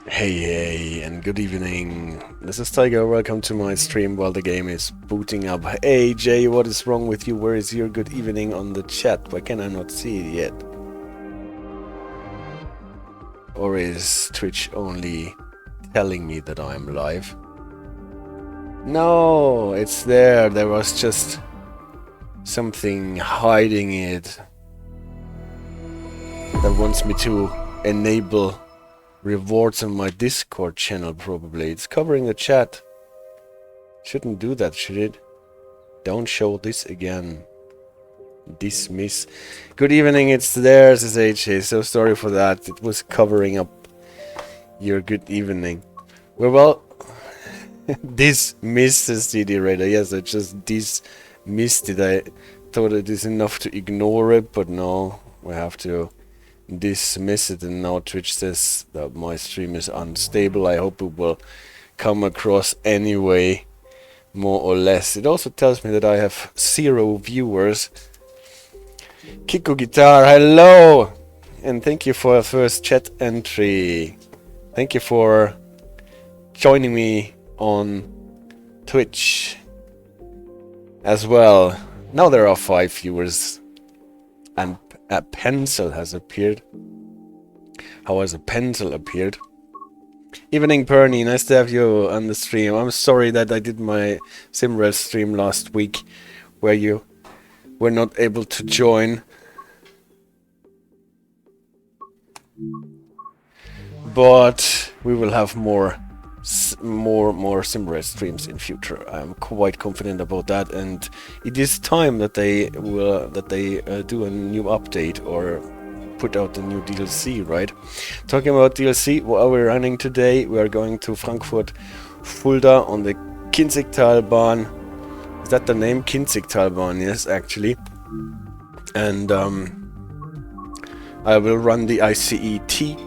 Hey, and good evening. This is Tiger. Welcome to my stream while the game is booting up. Hey, Jay, what is wrong with you? Where is your good evening on the chat? Why can I not see it yet? Or is Twitch only telling me that I'm live? No, it's there. There was just something hiding it that wants me to enable rewards on my Discord channel, probably. It's covering the chat. Shouldn't do that, should it? Don't show this again. Dismiss. Good evening, it's there, says HA. So sorry for that. It was covering up your good evening. Well, dismiss, says CD Raider. Yes, I just dismissed it. I thought it is enough to ignore it, but no, we have to dismiss it. And now Twitch says that my stream is unstable. I hope it will come across anyway, more or less. It also tells me that I have 0 viewers. Kiko Guitar, hello, and thank you for a first chat entry. Thank you for joining me on Twitch as well. Now there are 5 viewers, and a pencil has appeared. How has a pencil appeared? Evening, Perny. Nice to have you on the stream. I'm sorry that I did my Simrail stream last week where you were not able to join. But we will have more Simrail streams in future. I'm quite confident about that, and it is time that they do a new update or put out the new DLC, right? Talking about DLC, what are we running today? We are going to Frankfurt Fulda on the Kinzigtalbahn. Is that the name? Kinzigtalbahn, yes, actually. And I will run the ICET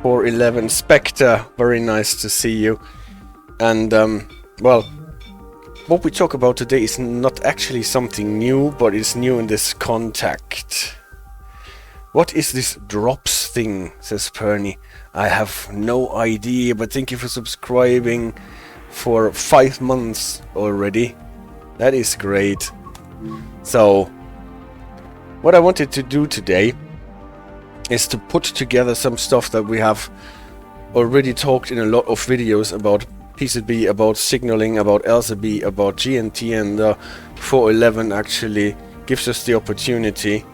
411 Spectre. Very nice to see you. And well, what we talk about today is not actually something new, but it's new in this contact. What is this drops thing, says Perny. I have no idea, but thank you for subscribing for 5 months already. That is great. So, what I wanted to do today is to put together some stuff that we have already talked in a lot of videos about PZB, about signaling, about LZB, about GNT, and 411 actually gives us the opportunity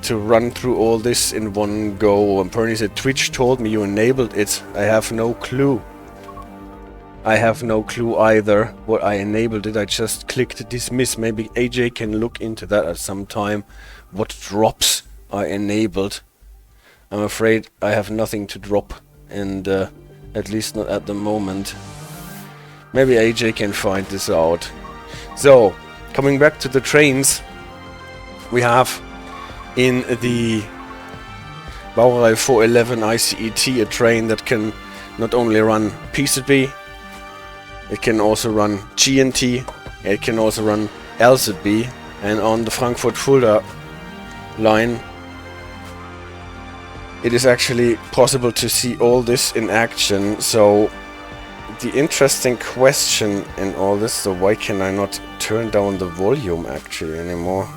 to run through all this in one go. And Perny said, Twitch told me you enabled it. I have no clue. I have no clue either what I enabled it. I just clicked dismiss. Maybe AJ can look into that at some time. What drops I enabled. I'm afraid I have nothing to drop, and at least not at the moment. Maybe AJ can find this out. So, coming back to the trains, we have in the Baureihe 411 ICET a train that can not only run PZB, it can also run GNT, it can also run LZB, and on the Frankfurt Fulda line it is actually possible to see all this in action. So the interesting question in all this, so why can I not turn down the volume actually anymore?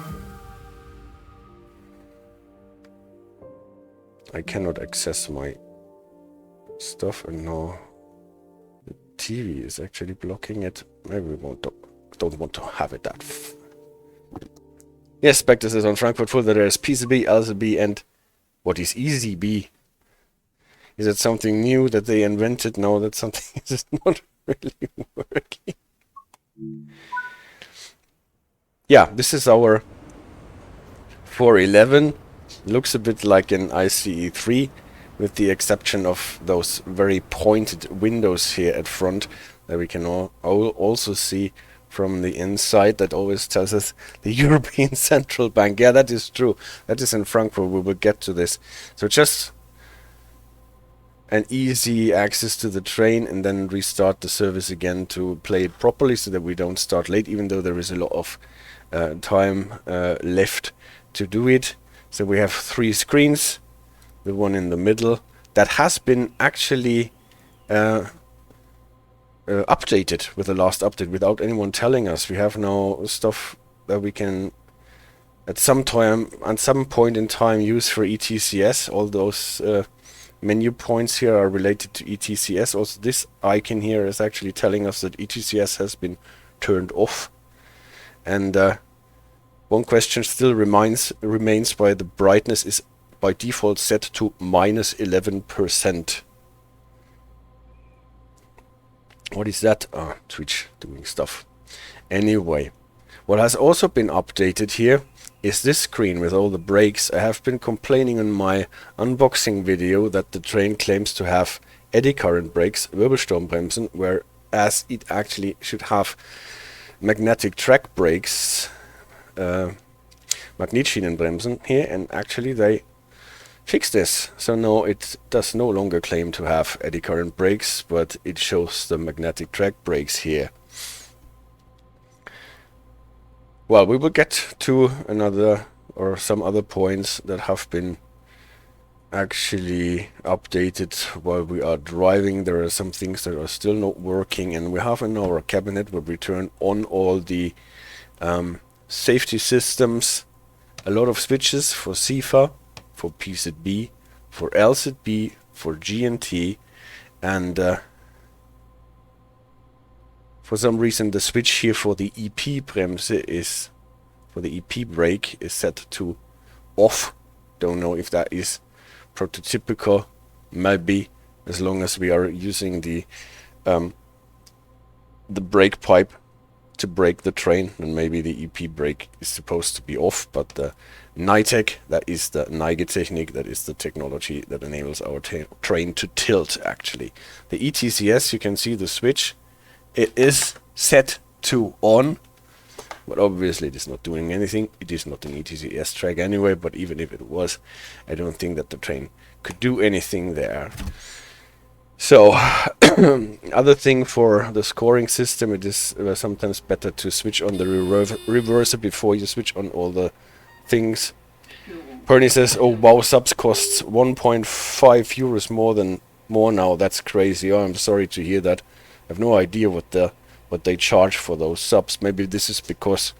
I cannot access my stuff, and now the TV is actually blocking it. Maybe we don't want to have it that. Yes, Spectre says on Frankfurt Fulda there is PZB, LZB, and what is EZB? Is it something new that they invented? No, that's something that is not really working. Yeah, this is our 411. Looks a bit like an ICE3, with the exception of those very pointed windows here at front that we can also see from the inside. That always tells us the European Central Bank. Yeah, that is true. That is in Frankfurt. We will get to this. So just an easy access to the train, and then restart the service again to play it properly so that we don't start late, even though there is a lot of time left to do it. So we have 3 screens, the one in the middle, that has been actually updated with the last update without anyone telling us. We have now stuff that we can at some point in time use for ETCS. All those menu points here are related to ETCS. Also, this icon here is actually telling us that ETCS has been turned off. And one question still remains why the brightness is by default set to -11%. What is that? Ah, Twitch doing stuff. Anyway, what has also been updated here is this screen with all the brakes. I have been complaining in my unboxing video that the train claims to have eddy current brakes, Wirbelsturmbremsen, whereas it actually should have magnetic track brakes, Magnetschienenbremsen here, and actually they fixed this. So no, it does no longer claim to have eddy current brakes, but it shows the magnetic track brakes here. Well, we will get to another or some other points that have been actually updated while we are driving. There are some things that are still not working, and we have in our cabinet where we turn on all the safety systems, a lot of switches for Sifa, for PZB, for LZB, for GNT, and for some reason the switch here for the EP bremse is, for the EP brake, is set to off. Don't know if that is prototypical. Maybe, as long as we are using the brake pipe to brake the train, and maybe the EP brake is supposed to be off. But the NITEC, that is the Neigetechnik, that is the technology that enables our train to tilt actually. The ETCS, you can see the switch. It is set to on, but obviously it is not doing anything. It is not an ETCS track anyway, but even if it was, I don't think that the train could do anything there. So, other thing for the scoring system, it is sometimes better to switch on the reverser before you switch on all the things. Perny says, oh wow, subs costs 1.5 euros more now. That's crazy. Oh, I'm sorry to hear that. I have no idea what they charge for those subs. Maybe this is because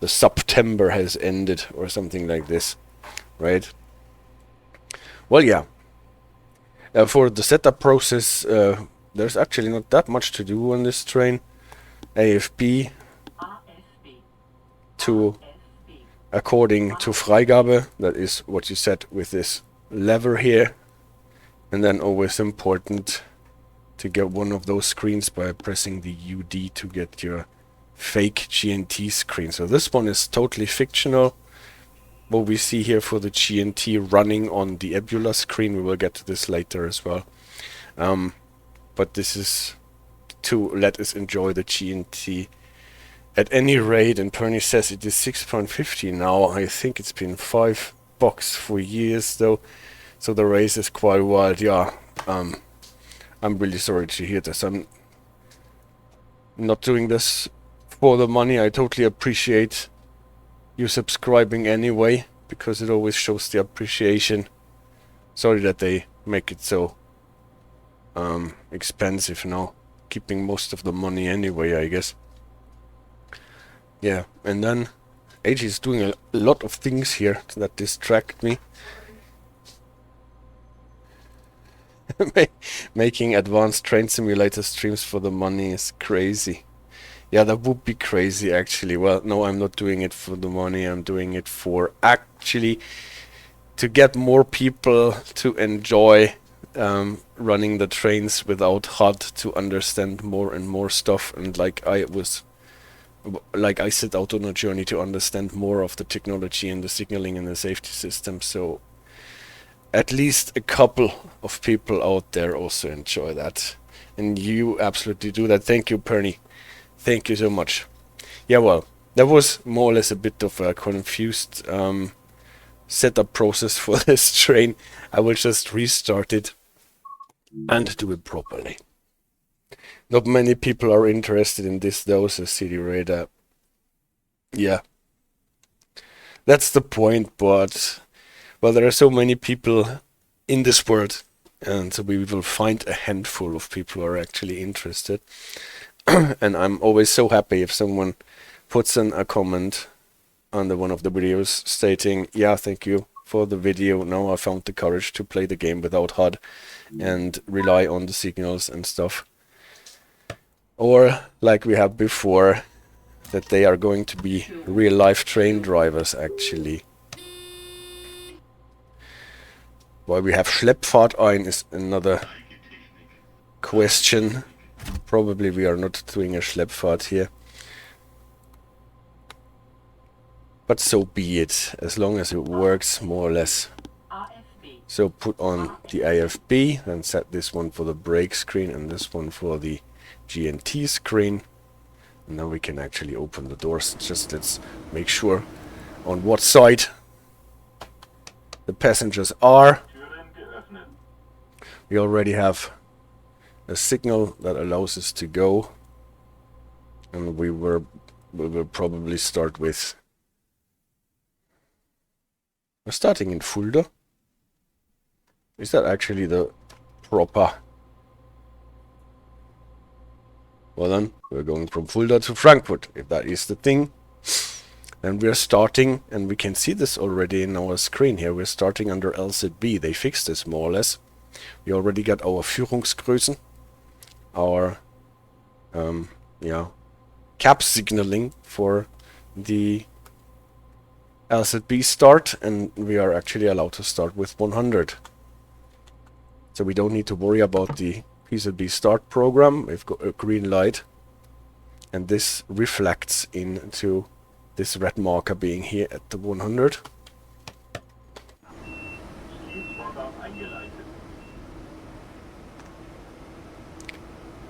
the September has ended or something like this, right? Well, yeah. For the setup process, there's actually not that much to do on this train. AFB to according to Freigabe, that is what you set with this lever here, and then always important to get one of those screens by pressing the UD to get your fake GNT screen. So this one is totally fictional. What we see here for the GNT running on the Ebula screen, we will get to this later as well. But this is to let us enjoy the GNT at any rate. And Perny says it is 6.50 now. I think it's been $5 for years though, so the race is quite wild. Yeah, I'm really sorry to hear this. I'm not doing this for the money. I totally appreciate you subscribing anyway, because it always shows the appreciation. Sorry that they make it so expensive now, keeping most of the money anyway, I guess. Yeah, and then AG is doing a lot of things here that distract me. Making advanced train simulator streams for the money is crazy. Yeah, that would be crazy actually. Well, no, I'm not doing it for the money. I'm doing it for actually to get more people to enjoy running the trains without HUD, to understand more and more stuff. And like I set out on a journey to understand more of the technology and the signaling and the safety system. So at least a couple of people out there also enjoy that. And you absolutely do that. Thank you, Perny. Thank you so much. Yeah, well, that was more or less a bit of a confused setup process for this train. I will just restart it and do it properly. Not many people are interested in this though, says CD Radar. Yeah. That's the point, but well, there are so many people in this world and so we will find a handful of people who are actually interested. And I'm always so happy if someone puts in a comment under one of the videos stating, yeah, thank you for the video, now I found the courage to play the game without HUD and rely on the signals and stuff. Or, like we had before, that they are going to be real-life train drivers, actually. Why we have Schleppfahrt ein is another question. Probably we are not doing a Schleppfahrt here. But so be it, as long as it works more or less. So put on the AFB and set this one for the brake screen and this one for the GNT screen. And now we can actually open the doors. Just let's make sure on what side the passengers are. We already have a signal that allows us to go. And we will probably start with... We're starting in Fulda. Is that actually the proper... Well then, we're going from Fulda to Frankfurt. If that is the thing, then we're starting, and we can see this already in our screen here. We're starting under LZB. They fixed this more or less. We already got our Führungsgrößen, our cap signaling for the LZB start, and we are actually allowed to start with 100. So we don't need to worry about the PZB start program. We've got a green light, and this reflects into this red marker being here at the 100.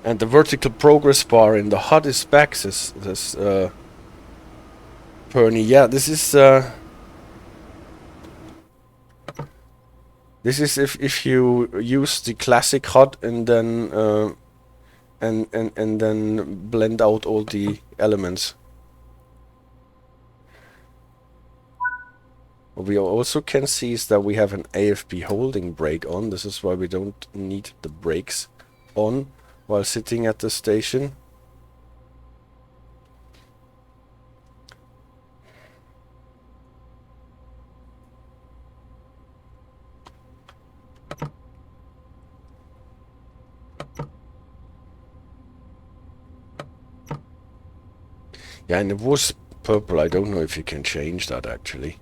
And the vertical progress bar in the HUD is back, says Perny. Yeah, this is if you use the classic HUD and then and then blend out all the elements. What we also can see is that we have an AFB holding brake on. This is why we don't need the brakes on while sitting at the station. Yeah, and it was purple. I don't know if you can change that actually.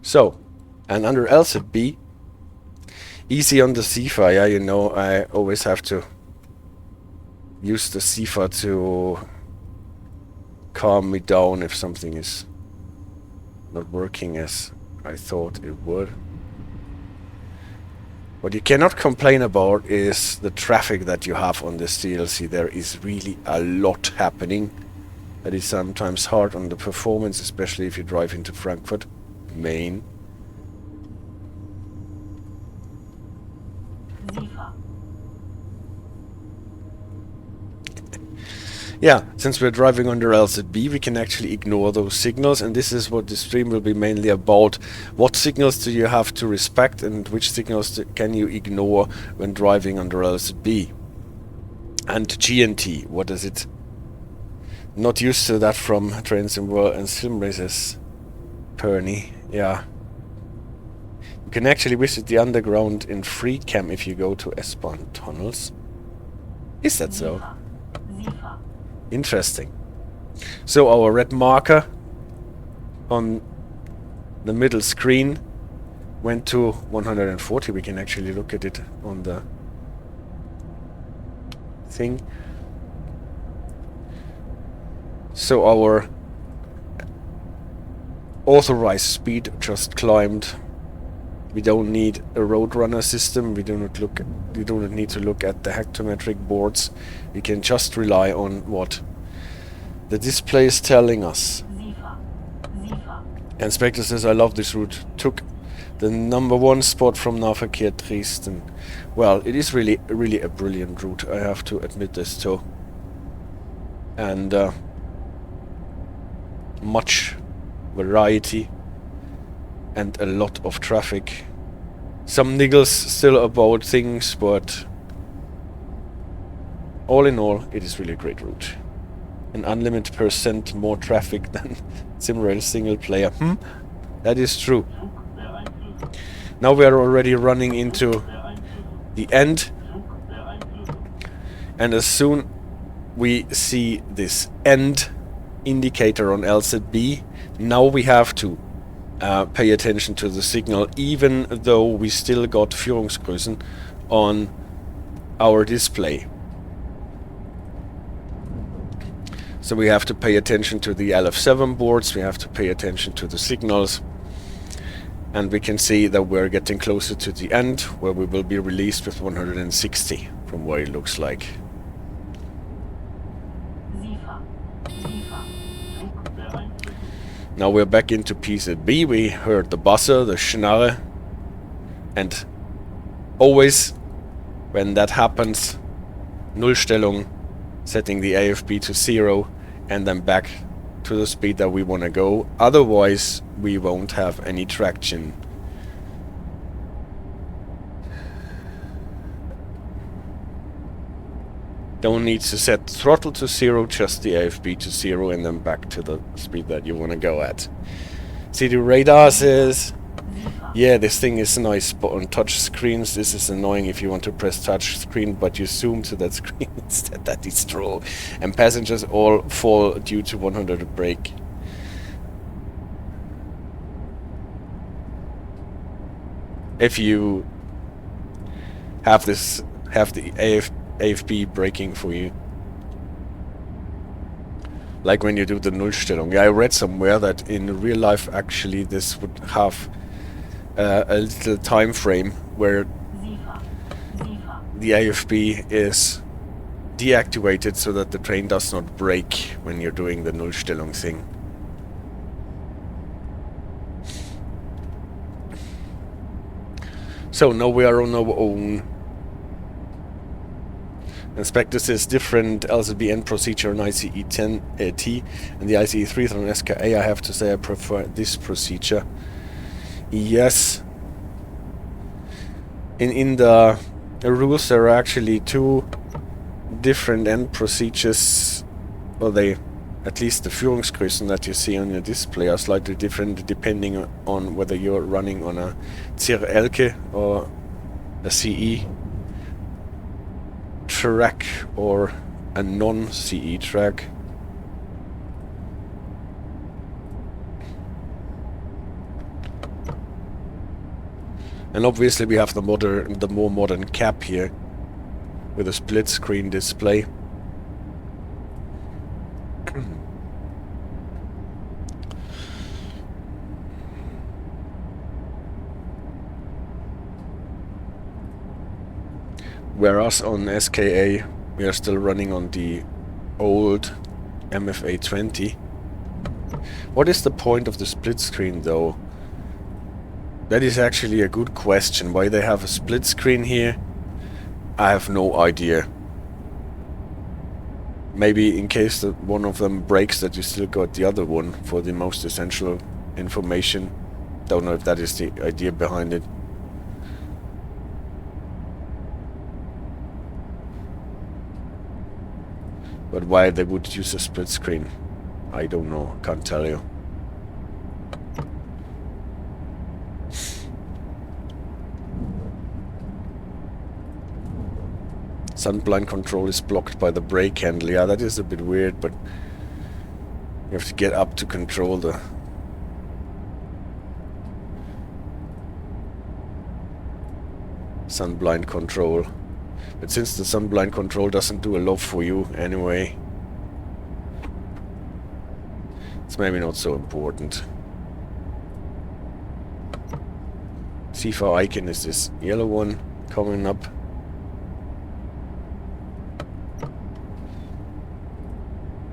So, and under LZB, easy on the Sifa. Yeah, you know, I always have to use the Sifa to calm me down if something is not working as I thought it would. What you cannot complain about is the traffic that you have on this DLC. There is really a lot happening. That is sometimes hard on the performance, especially if you drive into Frankfurt Main. Yeah, since we're driving under LZB, we can actually ignore those signals, and this is what the stream will be mainly about. What signals do you have to respect, and which signals can you ignore when driving under LZB? And GNT, what is it? Not used to that from Trains in World and Sim Races, Perny. Yeah. You can actually visit the underground in free cam if you go to S-Bahn tunnels. Is that so? Interesting. So our red marker on the middle screen went to 140. We can actually look at it on the thing. So our authorized speed just climbed. We don't need a roadrunner system. We do not need to look at the hectometric boards. We can just rely on what the display is telling us. And Spectre says, I love this route. Took the #1 spot from Nahverkehr Dresden. Well, it is really a brilliant route. I have to admit this too. And much variety and a lot of traffic. some niggles still about things, but all in all, it is really a great route. An unlimited % more traffic than Simrail single player. That is true. Now we are already running into the end, and as soon we see this end indicator on LZB, now we have to pay attention to the signal, even though we still got Führungsgrößen on our display. So we have to pay attention to the LF7 boards, we have to pay attention to the signals, and we can see that we're getting closer to the end, where we will be released with 160, from what it looks like. Now we're back into PZB. We heard the buzzer, the Schnarre, and always when that happens, Nullstellung, setting the AFB to 0, and then back to the speed that we want to go. Otherwise, we won't have any traction. Don't need to set throttle to 0, just the AFB to 0, and then back to the speed that you want to go at. See, the radar says, yeah, this thing is nice, but on touch screens this is annoying if you want to press touch screen, but you zoom to that screen instead. That is true. And passengers all fall due to 100 brake. If you have the AFB braking for you, like when you do the Nullstellung. Yeah, I read somewhere that in real life actually this would have a little time frame where the AFB is deactivated so that the train does not brake when you're doing the Nullstellung thing. So now we are on our own. Inspector says different LZB end procedure on ICE 10T and the ICE 3 on SKA. I have to say I prefer this procedure. Yes. In the rules there are actually two different end procedures, or they, at least the Führungsgrößen that you see on your display are slightly different depending on whether you're running on a CRLke or a CE track or a non-CE track. And obviously we have the more modern cab here with a split screen display. Whereas on SKA we are still running on the old MFA 20. What is the point of the split screen though? That is actually a good question. Why they have a split screen here, I have no idea. Maybe in case that one of them breaks, that you still got the other one for the most essential information. Don't know if that is the idea behind it. But why they would use a split screen, I don't know, can't tell you. Sunblind control is blocked by the brake handle. Yeah, that is a bit weird, but you have to get up to control the sunblind control. But since the sunblind control doesn't do a lot for you anyway, it's maybe not so important. Sifa icon is this yellow one coming up.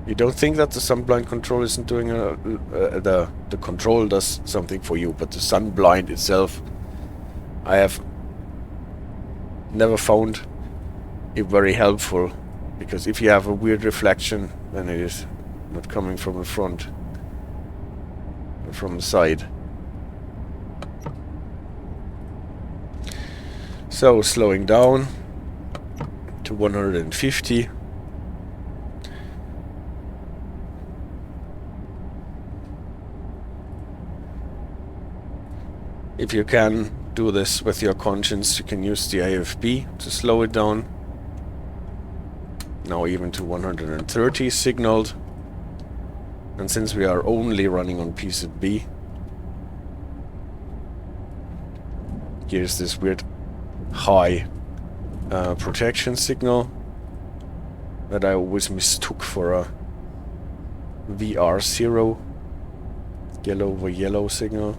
You don't think that the sunblind control isn't doing the control does something for you, but the sunblind itself, I have never found it very helpful, because if you have a weird reflection, then it is not coming from the front, but from the side. So slowing down to 150. If you can do this with your conscience, you can use the AFB to slow it down. Now even to 130 signaled. And since we are only running on PZB, here's this weird high protection signal that I always mistook for a VR0 yellow over yellow signal.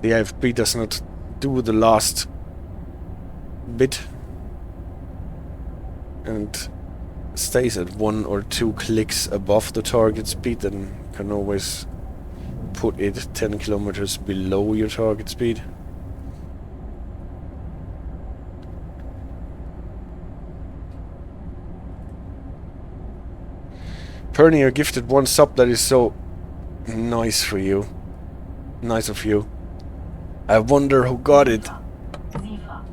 The AFB does not do the last bit and stays at 1 or 2 clicks above the target speed, then you can always put it 10 kilometers below your target speed. Perny, you gifted 1 sub. That is so nice for you. Nice of you. I wonder who got it. Sifa.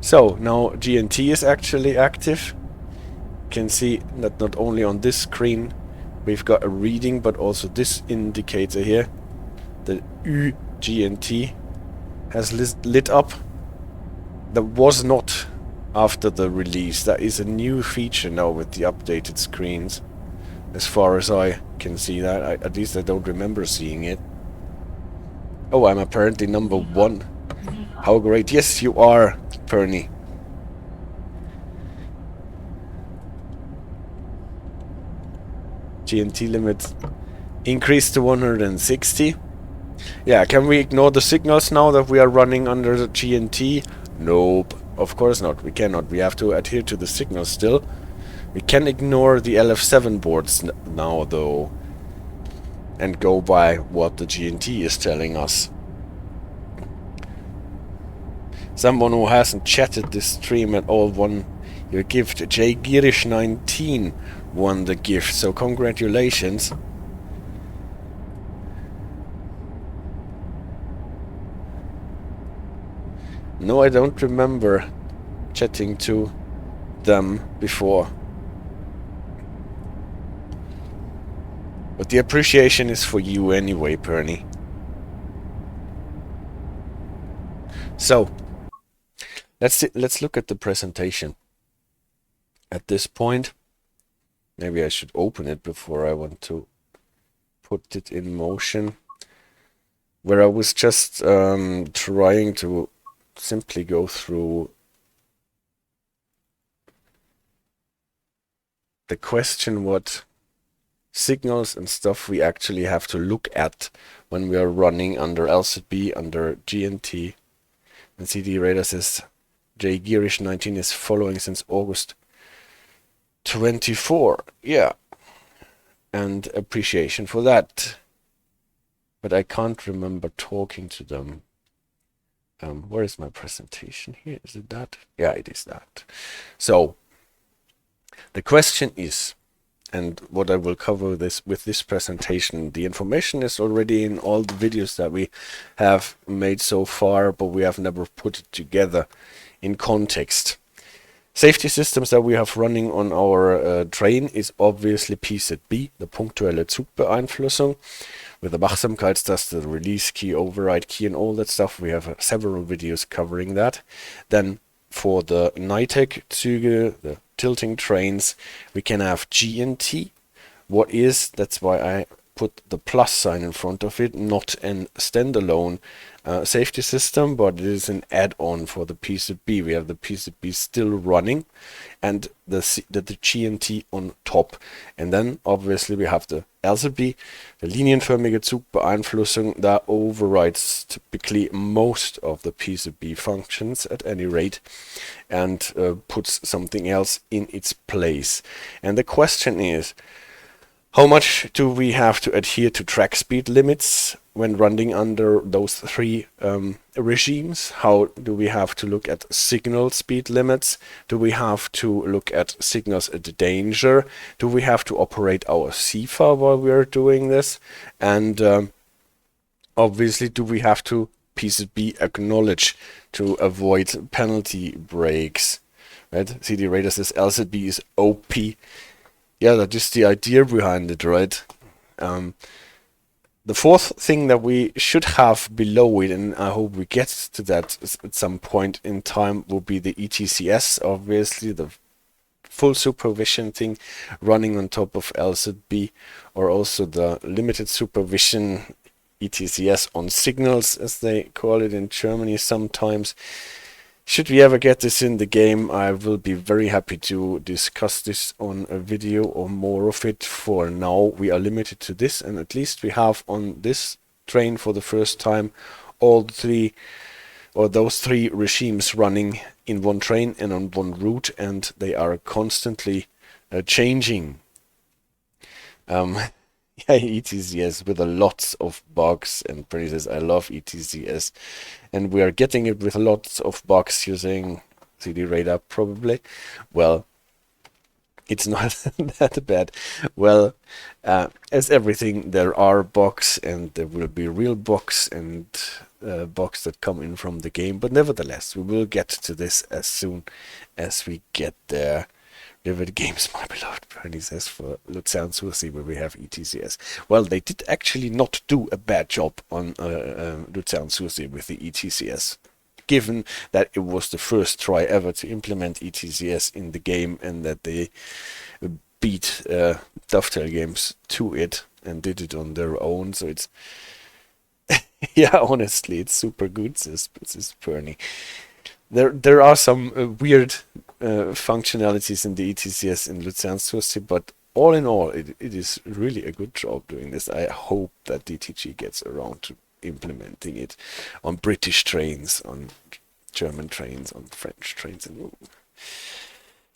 So now GNT is actually active. You can see that not only on this screen we've got a reading, but also this indicator here, the GNT, has lit up. That was not after the release. That is a new feature now with the updated screens, as far as I can see that. At least I don't remember seeing it. Oh, I'm apparently number 1. How great. Yes, you are, Perny. GNT limit increased to 160. Yeah, can we ignore the signals now that we are running under the GNT? Nope, of course not. We cannot. We have to adhere to the signals still. We can ignore the LF7 boards now, though, and go by what the GNT is telling us. Someone who hasn't chatted this stream at all won your gift. Girish19 won the gift, so congratulations. No, I don't remember chatting to them before. But the appreciation is for you anyway, Perny. So, let's look at the presentation. At this point, maybe I should open it before I want to put it in motion. Where I was just trying to simply go through the question what signals and stuff we actually have to look at when we are running under LZB, under GNT. And CD Radar says Girish19 is following since August 24. Yeah. And appreciation for that. But I can't remember talking to them. Where is my presentation here? Is it that? Yeah, it is that. So, the question is, and what I will cover with this presentation, the information is already in all the videos that we have made so far, but we have never put it together in context. Safety systems that we have running on our train is obviously PZB, the punktuelle Zugbeeinflussung, with the Wachsamkeitstaste, the release key, override key, and all that stuff. We have several videos covering that. Then for the Nitec-Züge, the tilting trains, we can have GNT. What is, that's why I put the plus sign in front of it, not an standalone safety system, but it is an add-on for the PZB. We have the PZB still running and the GNT on top. And then obviously we have the LZB, the linienförmige Zugbeeinflussung, that overrides typically most of the PZB functions at any rate and puts something else in its place. And the question is, How much do we have to adhere to track speed limits when running under those three regimes? How do we have to look at signal speed limits? Do we have to look at signals at danger? Do we have to operate our Sifa while we are doing this? And obviously, do we have to PZB acknowledge to avoid penalty breaks? Right? CD Radar says LZB is OP. Yeah, that is the idea behind it, right? The fourth thing that we should have below it, and I hope we get to that at some point in time, will be the ETCS, obviously, the full supervision thing running on top of LZB, or also the limited supervision ETCS on signals, as they call it in Germany sometimes. Should we ever get this in the game, I will be very happy to discuss this on a video or more of it. For now, we are limited to this, and at least we have on this train for the first time all three, or those three regimes running in one train and on one route, and they are constantly changing. Yeah, ETCS with a lots of bugs and praises. I love ETCS, and we are getting it with lots of bugs using CD Radar probably. Well, it's not that bad. Well, as everything, there are bugs, and there will be real bugs and bugs that come in from the game. But nevertheless, we will get to this as soon as we get there. Vivid Games, my beloved Bernie says, for Luzern Susi, where we have ETCS. Well, they did actually not do a bad job on Luzern Susi with the ETCS, given that it was the first try ever to implement ETCS in the game, and that they beat Dovetail Games to it and did it on their own. So it's, yeah, honestly, it's super good, says Bernie. There are some weird functionalities in the ETCS in Luzern Susi, but all in all, it is really a good job doing this. I hope that DTG gets around to implementing it on British trains, on German trains, on French trains, and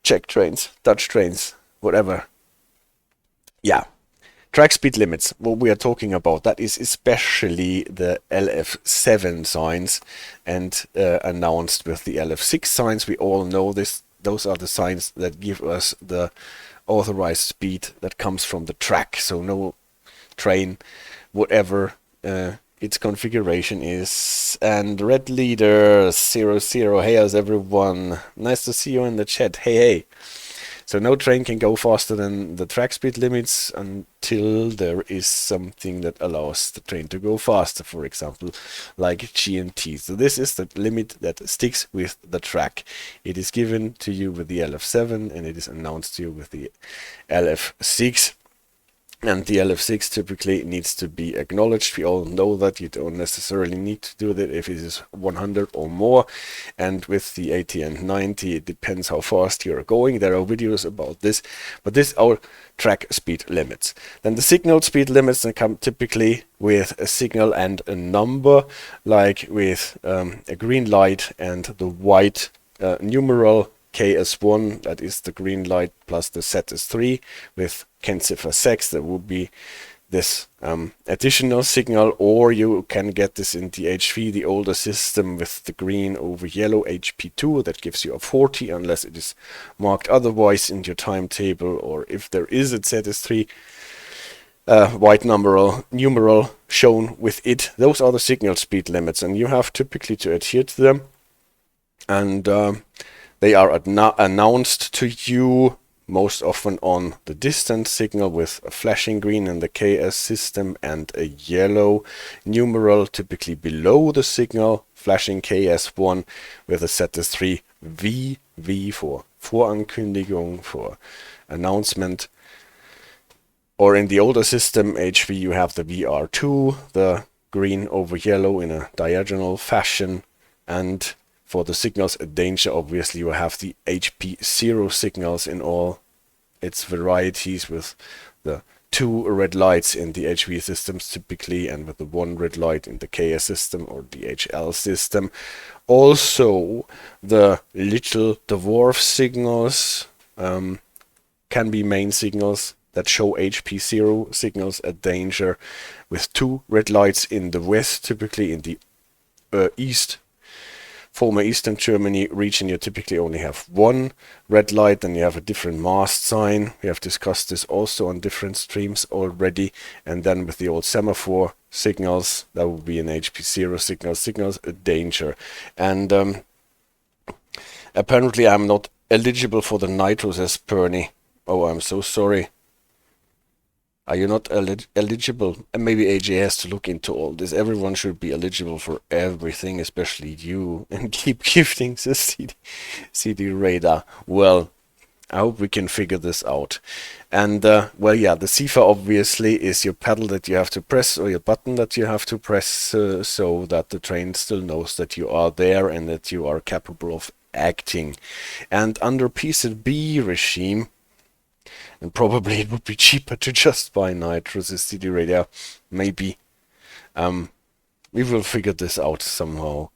Czech trains, Dutch trains, whatever. Yeah. Track speed limits, what we are talking about, that is especially the LF7 signs, and announced with the LF6 signs. We all know this. Those are the signs that give us the authorized speed that comes from the track. So no train, whatever its configuration is. And Red Leader 00, hey, how's everyone? Nice to see you in the chat. Hey. So no train can go faster than the track speed limits until there is something that allows the train to go faster, for example, like GNT. So this is the limit that sticks with the track. It is given to you with the LF7, and it is announced to you with the LF6. And the LF6 typically needs to be acknowledged. We all know that you don't necessarily need to do that if it is 100 or more. And with the 80 and 90, it depends how fast you're going. There are videos about this, but this is our track speed limits. Then the signal speed limits that come typically with a signal and a number, like with a green light and the white numeral KS1, that is the green light, plus the ZS3 with Kinzigtalbahn 6, that would be this additional signal. Or you can get this in the HV, the older system, with the green over yellow HP2, that gives you a 40, unless it is marked otherwise in your timetable, or if there is a ZS3 white numeral shown with it. Those are the signal speed limits, and you have typically to adhere to them. And they are announced to you most often on the distance signal with a flashing green in the KS system and a yellow numeral typically below the signal, flashing KS1 with a ZS3 V for Vorankündigung, for announcement. Or in the older system, HV, you have the VR2, the green over yellow in a diagonal fashion. And for the signals at danger, obviously, you have the HP0 signals in all its varieties, with the 2 red lights in the HV systems typically, and with the 1 red light in the KS system or DHL system. Also, the little dwarf signals can be main signals that show HP0 signals at danger, with 2 red lights in the west, typically in the east. Former Eastern Germany region, you typically only have 1 red light, and you have a different mast sign. We have discussed this also on different streams already. And then with the old semaphore signals, that would be an HP0 signals at danger. And apparently I'm not eligible for the nitro, says Perny. Oh, I'm so sorry. Are you not eligible? And maybe AJ has to look into all this. Everyone should be eligible for everything, especially you. And keep gifting the CD radar. Well, I hope we can figure this out. And, well, yeah, the Sifa obviously is your pedal that you have to press, or your button that you have to press, so that the train still knows that you are there and that you are capable of acting. And under PZB regime, and probably it would be cheaper to just buy nitros as CD radar. Maybe. We will figure this out somehow.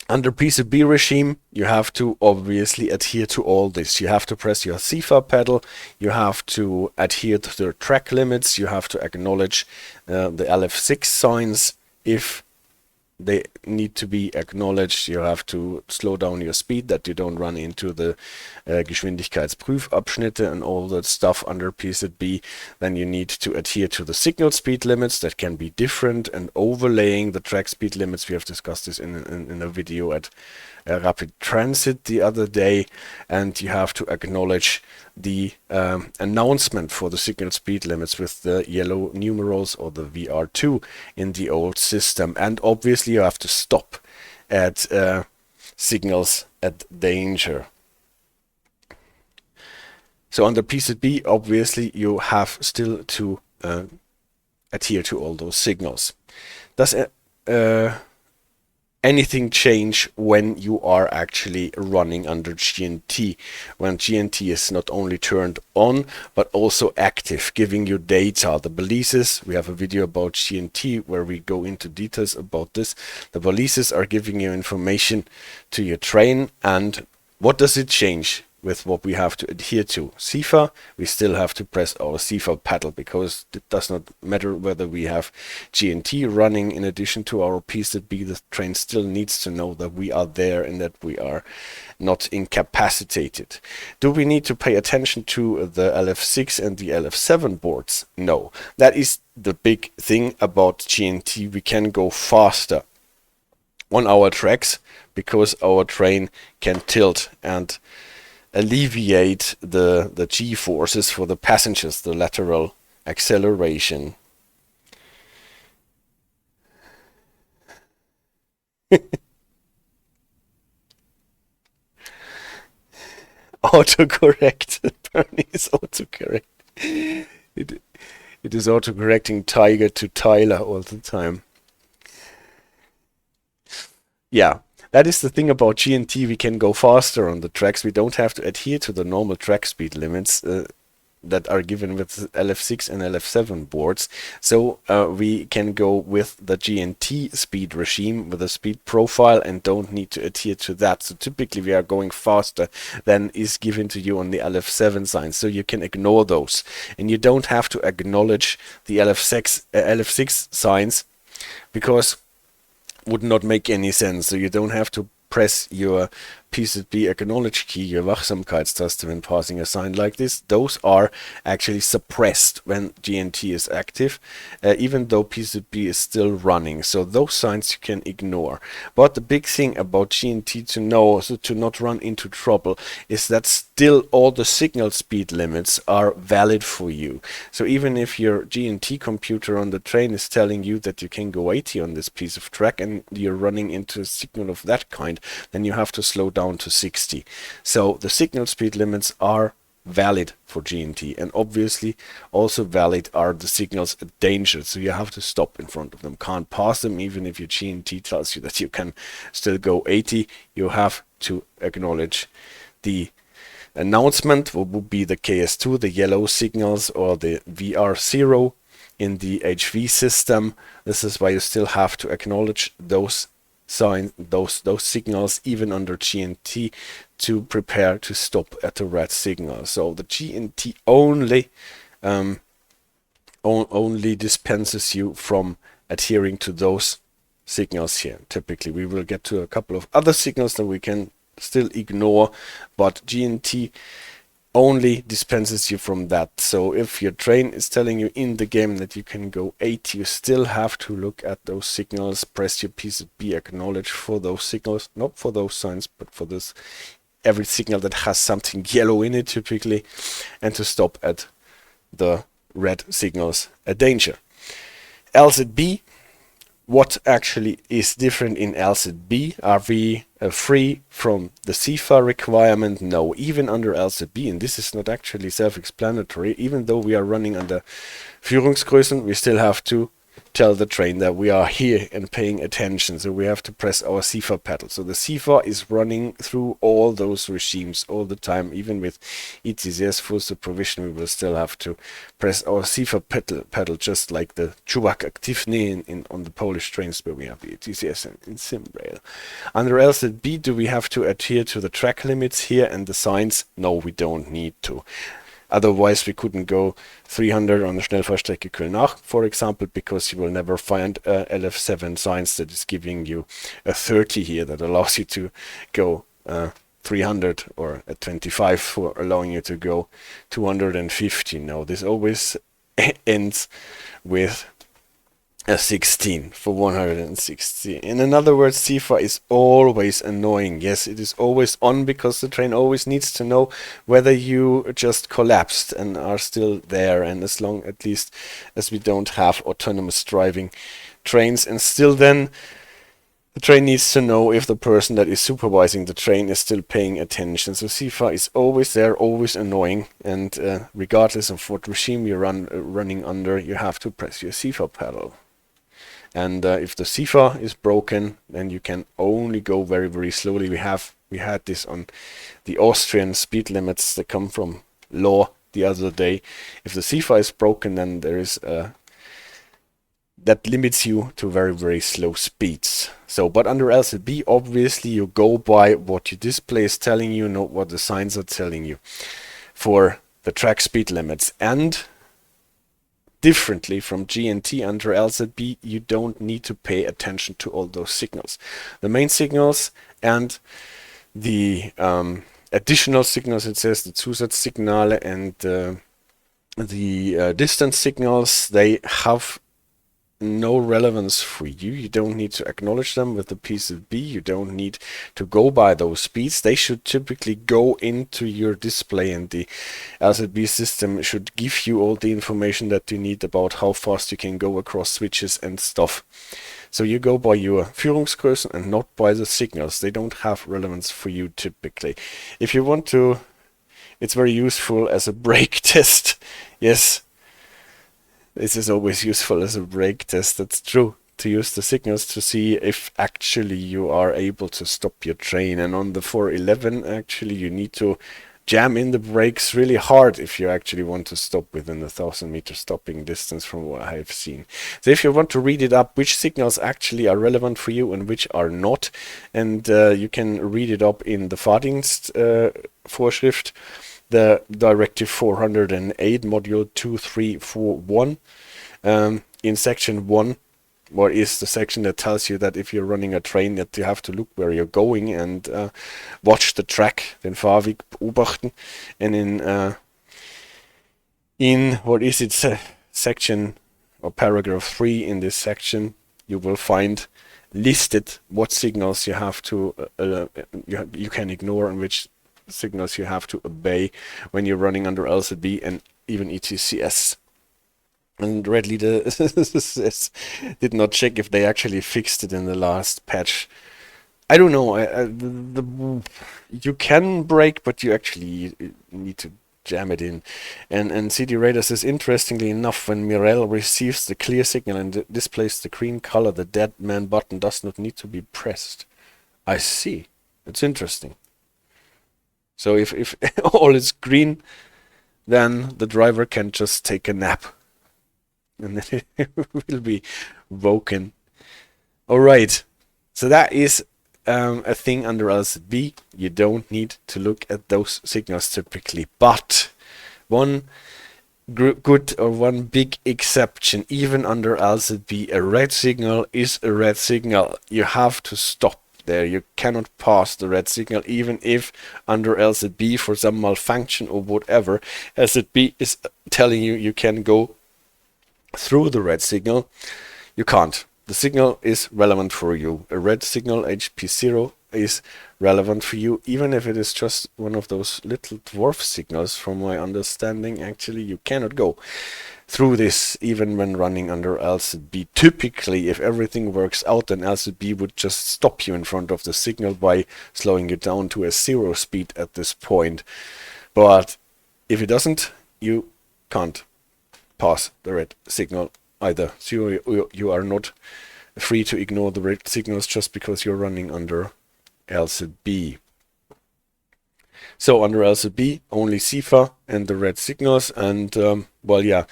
Under PZB regime, you have to obviously adhere to all this. You have to press your Sifa pedal, you have to adhere to the track limits, you have to acknowledge the LF6 signs if they need to be acknowledged. You have to slow down your speed, that you don't run into the Geschwindigkeitsprüfabschnitte and all that stuff under PZB. Then you need to adhere to the signal speed limits that can be different, and overlaying the track speed limits. We have discussed this in a video at Rapid Transit the other day. And you have to acknowledge the announcement for the signal speed limits with the yellow numerals, or the VR2 in the old system. And obviously you have to stop at signals at danger. So under PZB, obviously you have still to adhere to all those signals. Does anything change when you are actually running under GNT? When GNT is not only turned on, but also active, giving you data. The balises, we have a video about GNT where we go into details about this. The balises are giving you information to your train. And what does it change with what we have to adhere to? Sifa, we still have to press our Sifa pedal, because it does not matter whether we have GNT running in addition to our PZB. The train still needs to know that we are there and that we are not incapacitated. Do we need to pay attention to the LF6 and the LF7 boards? No. That is the big thing about GNT. We can go faster on our tracks because our train can tilt and alleviate the G forces for the passengers, the lateral acceleration. Autocorrect. Bernie is autocorrect. It is autocorrecting Tiger to Tyler all the time. Yeah. That is the thing about GNT. We can go faster on the tracks. We don't have to adhere to the normal track speed limits that are given with LF6 and LF7 boards. So we can go with the GNT speed regime with a speed profile and don't need to adhere to that. So typically we are going faster than is given to you on the LF7 signs. So you can ignore those. And you don't have to acknowledge the LF6 signs, because would not make any sense. So you don't have to press your PZB acknowledge key, your Wachsamkeitstaste, when passing a sign like this. Those are actually suppressed when GNT is active, even though PZB is still running. So those signs you can ignore. But the big thing about GNT to know, so to not run into trouble, is that still all the signal speed limits are valid for you. So even if your GNT computer on the train is telling you that you can go 80 on this piece of track and you're running into a signal of that kind, then you have to slow down to 60. So the signal speed limits are valid for GNT, and obviously also valid are the signals at danger. So you have to stop in front of them, can't pass them. Even if your GNT tells you that you can still go 80, you have to acknowledge the announcement, what would be the KS2, the yellow signals, or the VR0 in the HV system. This is why you still have to acknowledge those those signals even under GNT to prepare to stop at the red signal. So the GNT only only dispenses you from adhering to those signals here. Typically we will get to a couple of other signals that we can still ignore, but GNT only dispenses you from that. So if your train is telling you in the game that you can go 80, you still have to look at those signals, press your PZB, acknowledge for those signals, not for those signs, but for this every signal that has something yellow in it typically, and to stop at the red signals a danger. LZB, what actually is different in LZB? Are we free from the Sifa requirement? No, even under LZB, and this is not actually self-explanatory, even though we are running under Führungsgrößen, we still have to tell the train that we are here and paying attention. So we have to press our Sifa pedal. So the Sifa is running through all those regimes all the time. Even with ETCS full supervision, we will still have to press our Sifa pedal just like the Czubak Aktywny on the Polish trains where we have the ETCS and in SimRail. Under LZB, do we have to adhere to the track limits here and the signs? No, we don't need to. Otherwise, we couldn't go 300 on the Schnellfahrstrecke Köln-Aachen, for example, because you will never find LF7 signs that is giving you a 30 here that allows you to go 300, or a 25 for allowing you to go 250. No, this always ends with a 16 for 160. In other words, Sifa is always annoying. Yes, it is always on because the train always needs to know whether you just collapsed and are still there. And as long, at least, as we don't have autonomous driving trains, and still then the train needs to know if the person that is supervising the train is still paying attention. So Sifa is always there, always annoying, and regardless of what regime you're running under, you have to press your Sifa pedal. And if the Sifa is broken, then you can only go very, very slowly. We had this on the Austrian speed limits that come from law the other day. If the Sifa is broken, then there is that limits you to very, very slow speeds. So, but under LZB, obviously you go by what your display is telling you, not what the signs are telling you for the track speed limits. And differently from GNT under LZB, you don't need to pay attention to all those signals. The main signals and the additional signals, it says the Zusatzsignale and the distance signals, they have no relevance for you. You don't need to acknowledge them with the PZB. You don't need to go by those speeds. They should typically go into your display, and the LZB system should give you all the information that you need about how fast you can go across switches and stuff. So you go by your Führungsgrößen and not by the signals. They don't have relevance for you typically. If you want to, it's very useful as a brake test. Yes, this is always useful as a brake test, that's true, to use the signals to see if actually you are able to stop your train. And on the 411, actually, you need to jam in the brakes really hard if you actually want to stop within the 1,000-meter stopping distance from what I have seen. So if you want to read it up, which signals actually are relevant for you and which are not, and you can read it up in the Fahrdienst Vorschrift, the Directive 408, Module 2341. In Section 1, what is the section that tells you that if you're running a train that you have to look where you're going and watch the track, den Fahrweg beobachten. And in what is it, section or paragraph 3 in this section, you will find listed what signals you have to you can ignore and which signals you have to obey when you're running under LZB and even ETCS. And Red Leader did not check if they actually fixed it in the last patch. I don't know. You can brake, but you actually need to jam it in. And CD Radar says, interestingly enough, when Mirel receives the clear signal and displays the green color, the dead man button does not need to be pressed. I see. It's interesting. So if all is green, then the driver can just take a nap. And then it will be woken. Alright. So that is a thing under LZB. You don't need to look at those signals typically, but one good or one big exception, even under LZB, a red signal is a red signal. You have to stop there. You cannot pass the red signal, even if under LZB for some malfunction or whatever, LZB is telling you you can go through the red signal. You can't. The signal is relevant for you. A red signal, HP0, is relevant for you, even if it is just one of those little dwarf signals. From my understanding, actually, you cannot go through this even when running under LZB. Typically, if everything works out, then LZB would just stop you in front of the signal by slowing you down to a 0 speed at this point. But if it doesn't, you can't pass the red signal either. So you are not free to ignore the red signals just because you're running under LZB. So under LZB, only Sifa and the red signals, and well, yeah,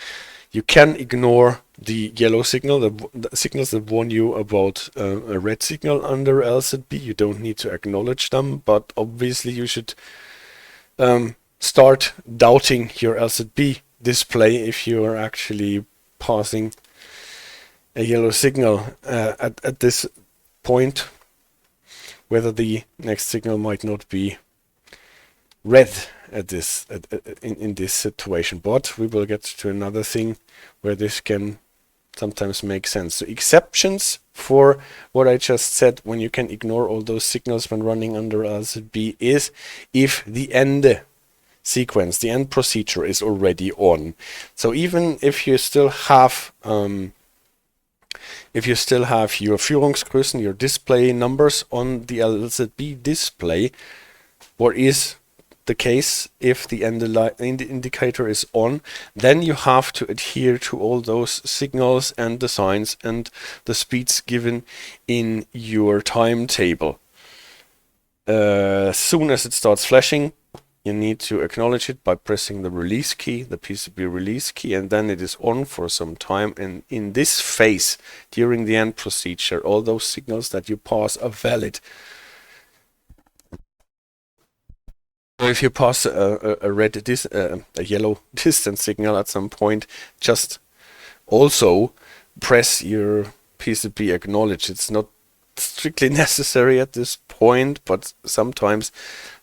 you can ignore the yellow signal, the signals that warn you about a red signal under LZB. You don't need to acknowledge them, but obviously you should start doubting your LZB display if you are actually passing a yellow signal at this point, whether the next signal might not be red at this in this situation. But we will get to another thing where this can sometimes make sense. So exceptions for what I just said, when you can ignore all those signals when running under LZB, is if the end sequence, the end procedure, is already on. So even if you still have your Führungsgrößen, your display numbers on the LZB display, what is the case if the end indicator is on, then you have to adhere to all those signals and the signs and the speeds given in your timetable. As soon as it starts flashing, you need to acknowledge it by pressing the release key, the PZB release key, and then it is on for some time. And in this phase, during the end procedure, all those signals that you pass are valid. So if you pass a yellow distance signal at some point, just also press your PZB acknowledge. It's not strictly necessary at this point, but sometimes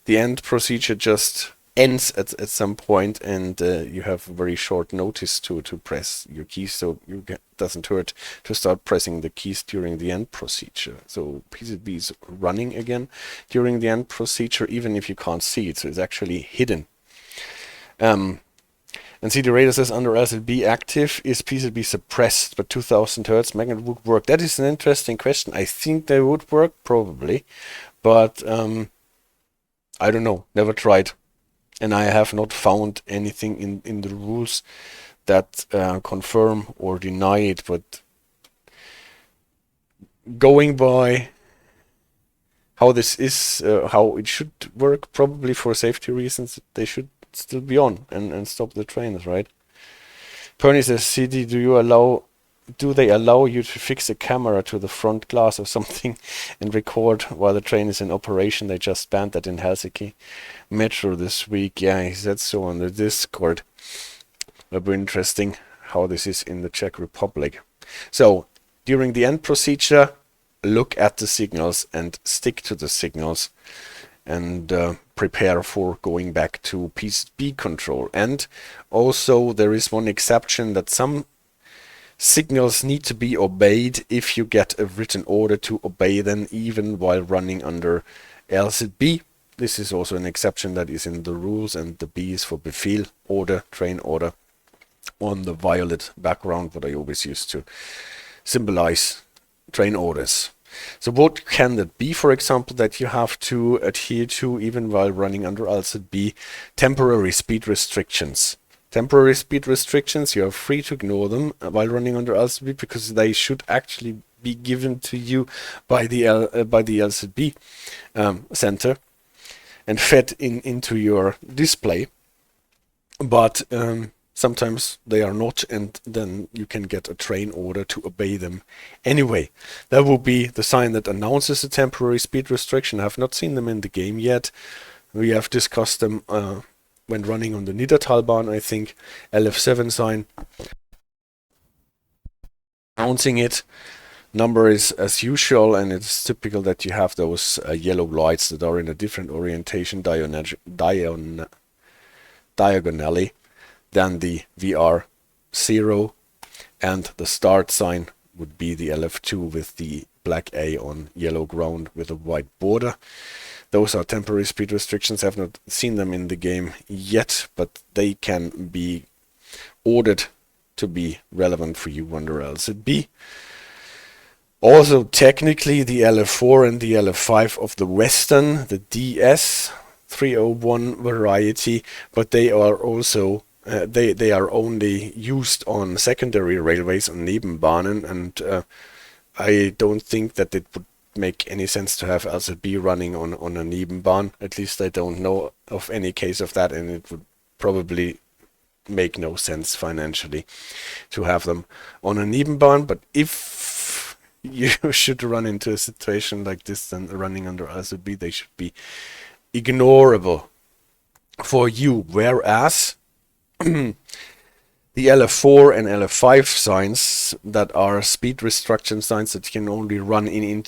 the end procedure just ends at some point, and you have very short notice to press your keys, so it doesn't hurt to start pressing the keys during the end procedure. So PZB is running again during the end procedure, even if you can't see it, so it's actually hidden. And CD Radar says under LZB active, is PZB suppressed, but 2000 Hz magnet would work? That is an interesting question. I think they would work, probably, but I don't know, never tried. And I have not found anything in the rules that confirm or deny it, but going by how this is, how it should work, probably for safety reasons, they should still be on and stop the trains, right? Perny says, CD, do they allow you to fix a camera to the front glass or something and record while the train is in operation? They just banned that in Helsinki Metro this week. Yeah, he said so on the Discord. It'll be interesting how this is in the Czech Republic. So, during the end procedure, look at the signals and stick to the signals, and prepare for going back to PZB control. And also there is one exception, that some signals need to be obeyed if you get a written order to obey them, even while running under LZB. This is also an exception that is in the rules, and the B is for Befehl, order, train order, on the violet background that I always use to symbolize train orders. So what can that be? For example, that you have to adhere to even while running under LZB, temporary speed restrictions. Temporary speed restrictions, you are free to ignore them while running under LZB, because they should actually be given to you by the LZB center and fed into your display. But sometimes they are not, and then you can get a train order to obey them anyway. That will be the sign that announces a temporary speed restriction. I have not seen them in the game yet. We have discussed them when running on the Kinzigtalbahn, I think. LF7 sign announcing it. Number is as usual, and it's typical that you have those yellow lights that are in a different orientation diagonally than the VR0, and the start sign would be the LF2 with the black A on yellow ground with a white border. Those are temporary speed restrictions. I have not seen them in the game yet, but they can be ordered to be relevant for you under LZB. Also, technically, the LF4 and the LF5 of the Western, the DS301 variety, but they are also they are only used on secondary railways on Nebenbahnen, and I don't think that it would make any sense to have LZB running on a Nebenbahn. At least I don't know of any case of that, and it would probably make no sense financially to have them on a Nebenbahn. But if you should run into a situation like this, then running under LZB, they should be ignorable for you. Whereas the LF4 and LF5 signs that are speed restriction signs that you can only run in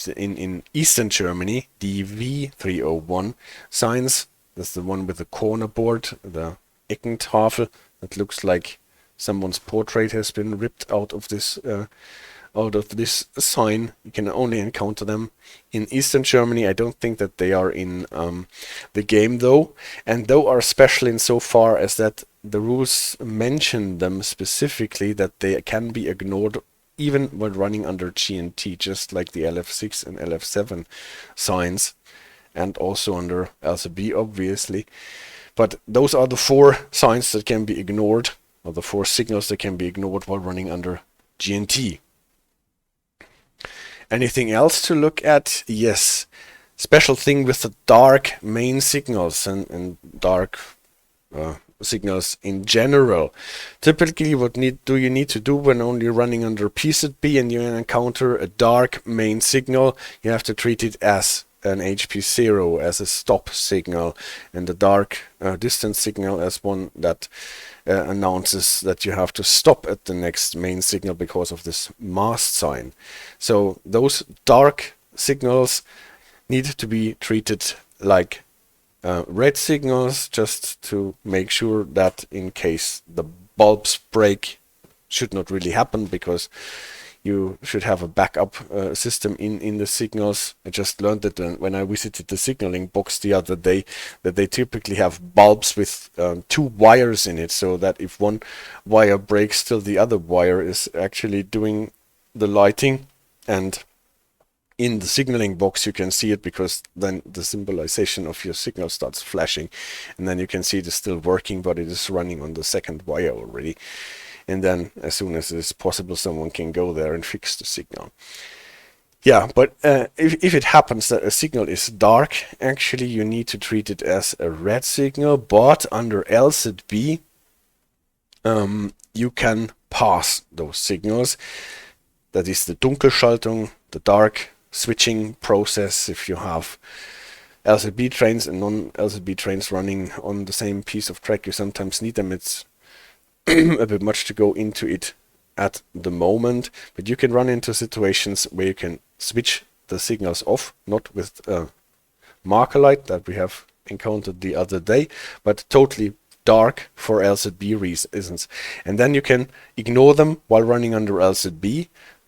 Eastern Germany, DV301 signs, that's the one with the corner board, the Eckentafel, that looks like someone's portrait has been ripped out of this sign. You can only encounter them in Eastern Germany. I don't think that they are in the game though, and though are special in so far as that the rules mention them specifically that they can be ignored even when running under GNT, just like the LF6 and LF7 signs, and also under LZB obviously. But those are the 4 signs that can be ignored, or the 4 signals that can be ignored while running under GNT. Anything else to look at? Yes. Special thing with the dark main signals and dark signals in general. Typically, what do you need to do when only running under PZB and you encounter a dark main signal? You have to treat it as an HP0, as a stop signal, and the dark distance signal as one that announces that you have to stop at the next main signal because of this mast sign. So those dark signals need to be treated like red signals, just to make sure that in case the bulbs break, should not really happen, because you should have a backup system in the signals. I just learned that when I visited the signaling box the other day, that they typically have bulbs with 2 wires in it, so that if one wire breaks, still the other wire is actually doing the lighting. And in the signaling box you can see it, because then the symbolization of your signal starts flashing, and then you can see it is still working, but it is running on the 2nd wire already. And then as soon as it is possible, someone can go there and fix the signal. Yeah, but if it happens that a signal is dark, actually you need to treat it as a red signal. But under LZB, you can pass those signals. That is the Dunkelschaltung, the dark switching process. If you have LZB trains and non-LZB trains running on the same piece of track, you sometimes need them. It's a bit much to go into it at the moment, but you can run into situations where you can switch the signals off, not with marker light that we have encountered the other day, but totally dark for LZB reasons. And then you can ignore them while running under LZB,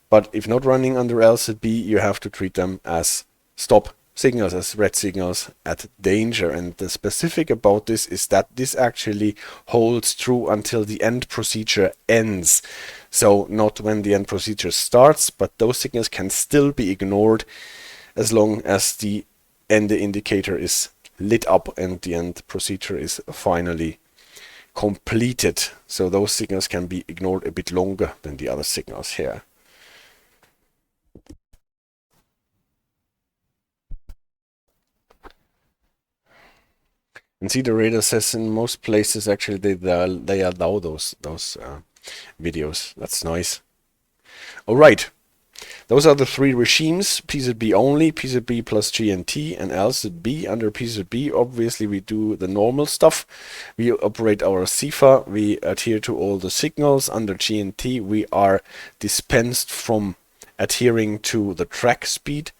but if not running under LZB, you have to treat them as stop signals, as red signals at danger. And the specific about this is that this actually holds true until the end procedure ends. So not when the end procedure starts, but those signals can still be ignored as long as the end indicator is lit up and the end procedure is finally completed. So those signals can be ignored a bit longer than the other signals here. And see, the radar says in most places actually they allow those videos. That's nice. All right. Those are the three regimes: PZB only, PZB plus GNT, and LZB. Under PZB, obviously, we do the normal stuff. We operate our Sifa, we adhere to all the signals. Under GNT, we are dispensed from adhering to the track speed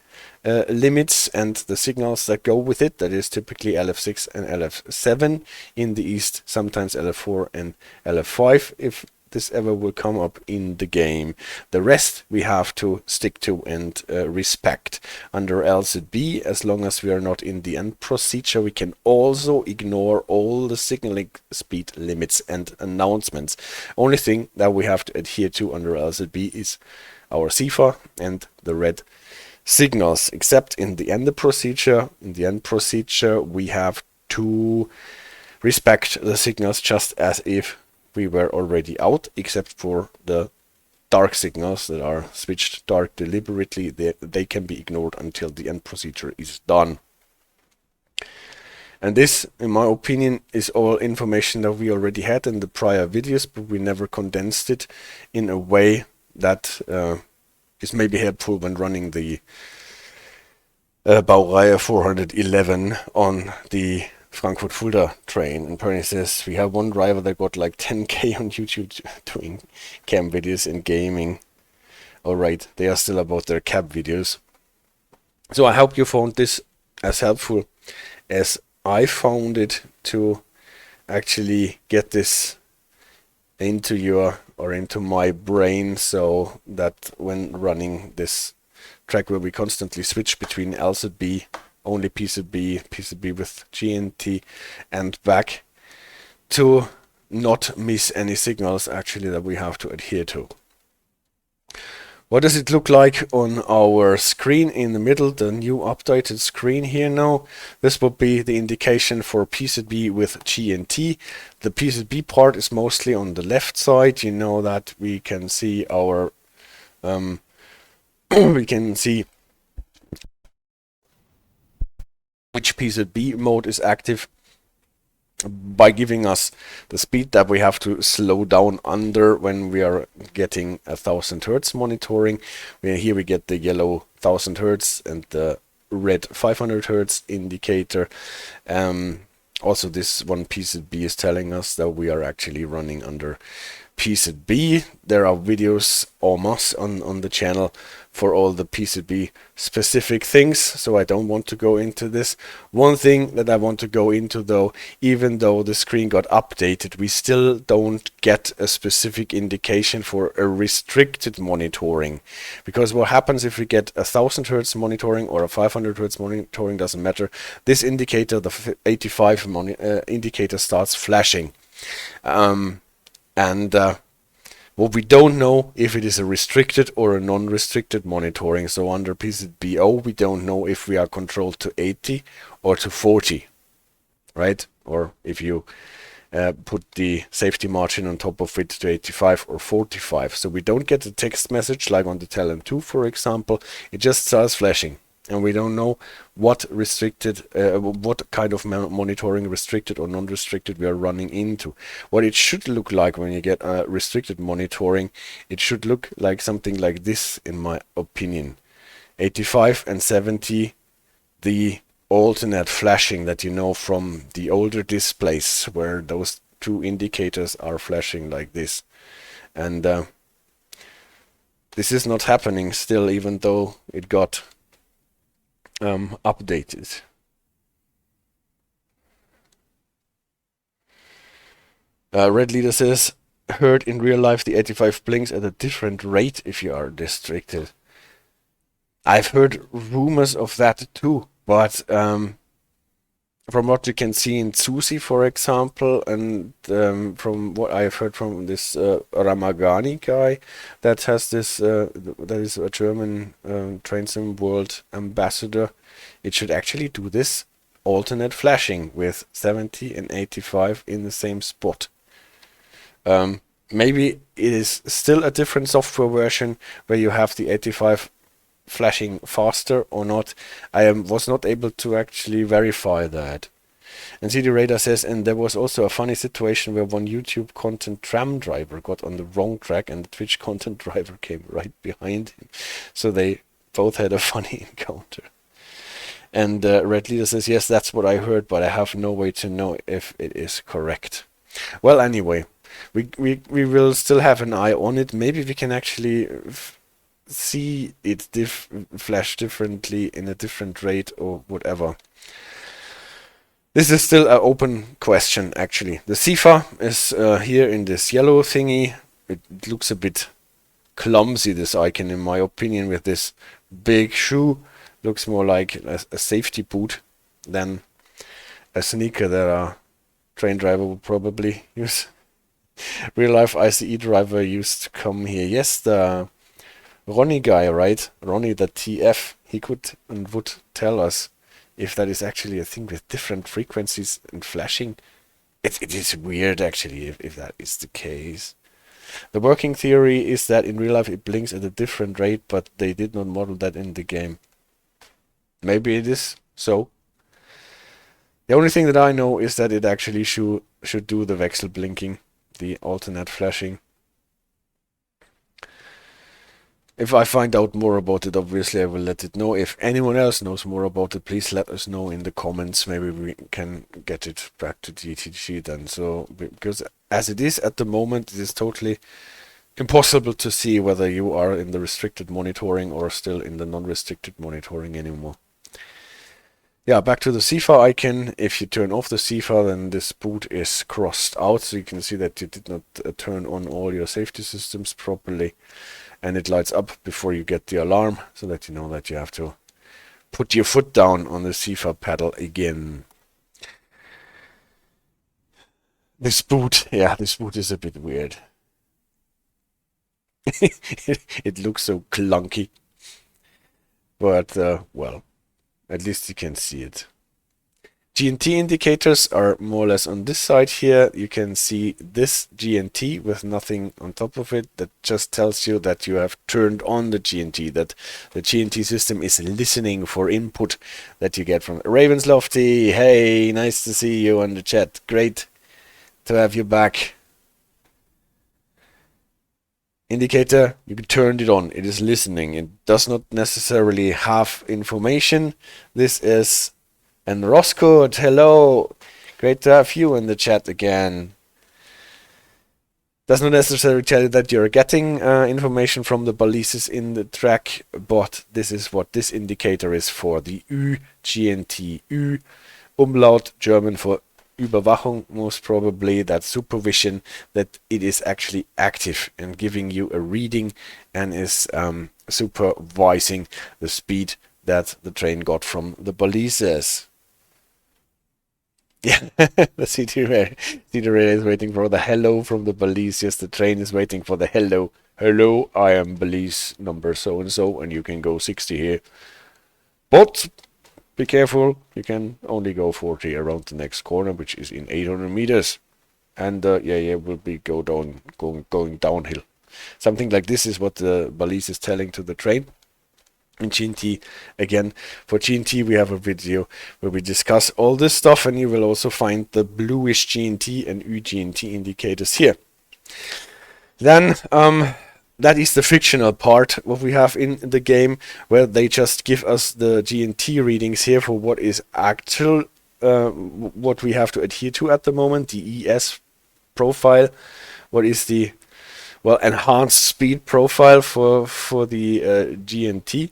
limits and the signals that go with it. That is typically LF6 and LF7 in the east, sometimes LF4 and LF5 if this ever will come up in the game. The rest we have to stick to and respect. Under LZB, as long as we are not in the end procedure, we can also ignore all the signaling speed limits and announcements. Only thing that we have to adhere to under LZB is our Sifa and the red signals, except in the end procedure. In the end procedure, we have to respect the signals just as if we were already out, except for the dark signals that are switched dark deliberately. They can be ignored until the end procedure is done. And this, in my opinion, is all information that we already had in the prior videos, but we never condensed it in a way that is maybe helpful when running the Baureihe 411 on the Frankfurt Fulda train. And apparently says we have one driver that got like 10k on YouTube doing cam videos in gaming. Alright, they are still about their cab videos. So I hope you found this as helpful as I found it to actually get this into your or into my brain, so that when running this track where we constantly switch between LZB, only PZB, PZB with GNT, and back, to not miss any signals actually that we have to adhere to. What does it look like on our screen in the middle, the new updated screen here now? This will be the indication for PZB with GNT. The PZB part is mostly on the left side. You know that we can see our we can see which PZB mode is active by giving us the speed that we have to slow down under when we are getting 1000 Hertz monitoring. Here we get the yellow 1000 Hertz and the red 500 Hertz indicator. Also, this one PZB is telling us that we are actually running under PZB. There are videos almost on the channel for all the PZB specific things, so I don't want to go into this. One thing that I want to go into though, even though the screen got updated, we still don't get a specific indication for a restricted monitoring. Because what happens if we get 1000 Hertz monitoring or a 500 Hertz monitoring, doesn't matter. This indicator, the 85 indicator, starts flashing. What we don't know if it is a restricted or a non-restricted monitoring. So under PZBO, we don't know if we are controlled to 80 or to 40, right? Or if you put the safety margin on top of it to 85 or 45. So we don't get a text message like on the TLM2, for example. It just starts flashing. And we don't know what restricted, what kind of monitoring, restricted or non-restricted, we are running into. What it should look like when you get restricted monitoring, it should look like something like this, in my opinion. 85 and 70, the alternate flashing that you know from the older displays, where those two indicators are flashing like this. And this is not happening still, even though it got updated. Red Leader says, heard in real life the 85 blinks at a different rate if you are restricted. I've heard rumors of that too, but from what you can see in Susi, for example, and from what I've heard from this Ramagani guy that has this, that is a German Train Sim World ambassador, it should actually do this alternate flashing with 70 and 85 in the same spot. Maybe it is still a different software version where you have the 85 flashing faster or not. I was not able to actually verify that. And CD Radar says, and there was also a funny situation where one YouTube content tram driver got on the wrong track and the Twitch content driver came right behind him. So they both had a funny encounter. And Red Leader says, yes, that's what I heard, but I have no way to know if it is correct. Well, anyway, we will still have an eye on it. Maybe we can actually see it flash differently in a different rate or whatever. This is still an open question, actually. The Sifa is here in this yellow thingy. It looks a bit clumsy, this icon, in my opinion, with this big shoe. Looks more like a safety boot than a sneaker that a train driver would probably use. Real life ICE driver used to come here. Yes, the Ronnie guy, right? Ronnie the TF, he could and would tell us if that is actually a thing with different frequencies and flashing. It is weird, actually, if that is the case. The working theory is that in real life it blinks at a different rate, but they did not model that in the game. Maybe it is so. The only thing that I know is that it actually should do the Wechsel blinking, the alternate flashing. If I find out more about it, obviously I will let it know. If anyone else knows more about it, please let us know in the comments. Maybe we can get it back to GTG then. So, because as it is at the moment, it is totally impossible to see whether you are in the restricted monitoring or still in the non-restricted monitoring anymore. Yeah, back to the Sifa icon. If you turn off the Sifa, then this boot is crossed out, so you can see that you did not turn on all your safety systems properly. And it lights up before you get the alarm, so that you know that you have to put your foot down on the Sifa pedal again. This boot, yeah, this boot is a bit weird. It looks so clunky. But, well, at least you can see it. GNT indicators are more or less on this side here. You can see this GNT with nothing on top of it. That just tells you that you have turned on the GNT, that the GNT system is listening for input that you get from Ravenslofty. Hey, nice to see you on the chat. Great to have you back. Indicator, you turned it on. It is listening. It does not necessarily have information. This is and Roscoe, hello. Great to have you in the chat again. Does not necessarily tell you that you're getting information from the balises in the track, but this is what this indicator is for. The Ü, GNT, Ü, Umlaut, German for Überwachung, most probably, that supervision, that it is actually active and giving you a reading and is supervising the speed that the train got from the balises. Yeah, the CD Relay is waiting for the hello from the balise. Yes, the train is waiting for the hello. Hello, I am balise number so-and-so, and you can go 60 here. But be careful, you can only go 40 around the next corner, which is in 800 meters. And yeah, we'll be going downhill. Something like this is what the balise is telling to the train. In GNT, again, for GNT we have a video where we discuss all this stuff, and you will also find the bluish GNT and UGNT indicators here. Then that is the fictional part what we have in the game, where they just give us the GNT readings here for what is actual, what we have to adhere to at the moment, the ES profile, what is the, well, enhanced speed profile for the GNT,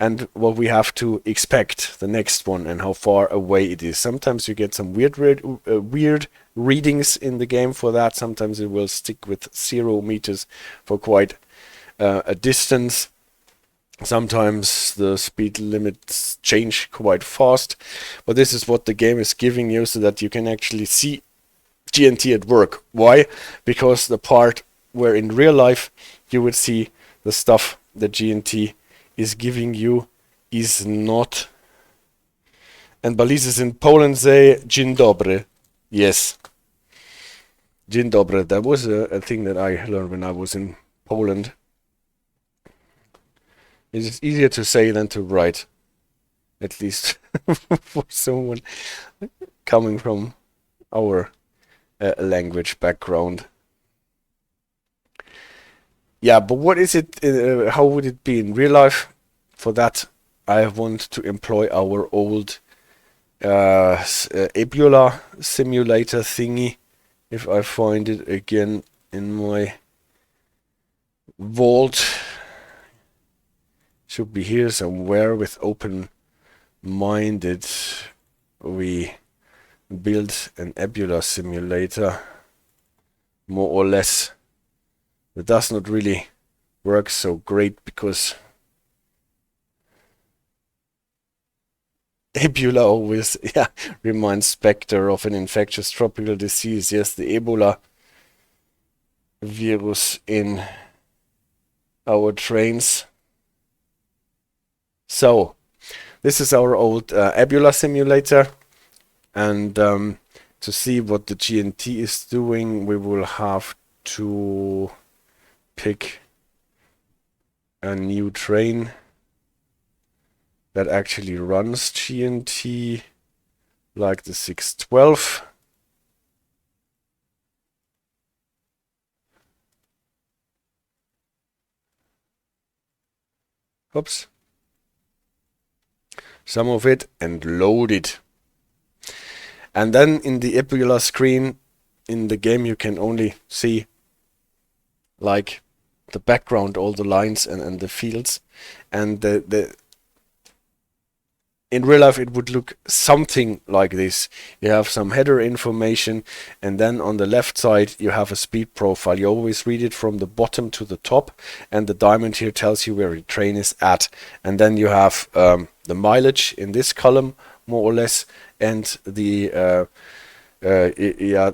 and what we have to expect the next one and how far away it is. Sometimes you get some weird readings in the game for that. Sometimes it will stick with 0 meters for quite a distance. Sometimes the speed limits change quite fast, but this is what the game is giving you so that you can actually see GNT at work. Why? Because the part where in real life you would see the stuff that GNT is giving you is not. And balises in Poland say Dzień dobry. Yes. Dzień dobry. That was a thing that I learned when I was in Poland. It's easier to say than to write. At least for someone. coming from our language background. Yeah, but what is it? How would it be in real life? For that, I want to employ our old Ebula simulator thingy. If I find it again in my vault, should be here somewhere. With open-minded, we build an Ebula simulator, more or less. It does not really work so great because Ebola always reminds Spectre of an infectious tropical disease. Yes, the Ebola virus in our trains. So, this is our old Ebola simulator, and to see what the GNT is doing, we will have to pick a new train that actually runs GNT, like the 612. Oops. Some of it, and load it. And then in the Ebola screen in the game you can only see like the background, all the lines and the fields, and in real life it would look something like this. You have some header information, and then on the left side you have a speed profile. You always read it from the bottom to the top, and the diamond here tells you where the train is at. And then you have the mileage in this column, more or less, and the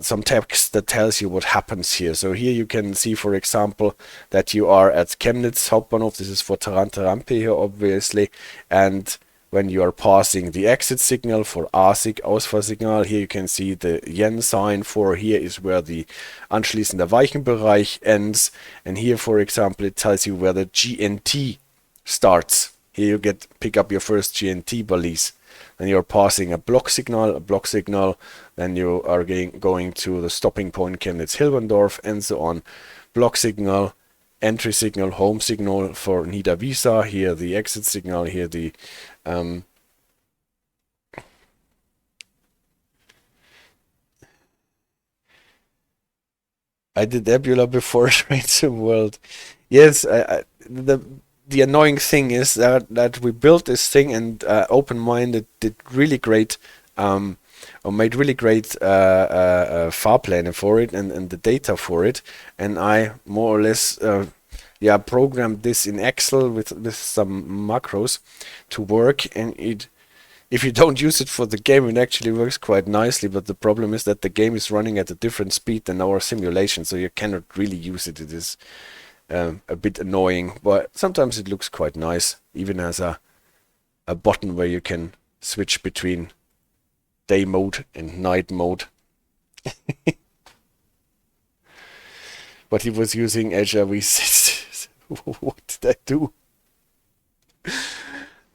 some text that tells you what happens here. So here you can see, for example, that you are at Chemnitz Hauptbahnhof. This is for Tarante Rampe here, obviously, and when you are passing the exit signal for ASIG, Ausfahrsignal, here you can see the yen sign. For here is where the anschließender Weichenbereich ends, and here, for example, it tells you where the GNT starts. Here you pick up your first GNT balise. Then you're passing a block signal, then you are going to the stopping point Chemnitz-Hilberndorf, and so on. Block signal, entry signal, home signal for Niederwiesa, here the exit signal, here the I did Ebola before Trains the World. Yes, the annoying thing is that we built this thing, and open-minded did really great, or made really great Fahrpläne for it and the data for it, and I more or less programmed this in Excel with some macros to work, and if you don't use it for the game, it actually works quite nicely. But the problem is that the game is running at a different speed than our simulation, so you cannot really use it. It is a bit annoying, but sometimes it looks quite nice, even as a button where you can switch between day mode and night mode. But he was using Azure V6. What did I do?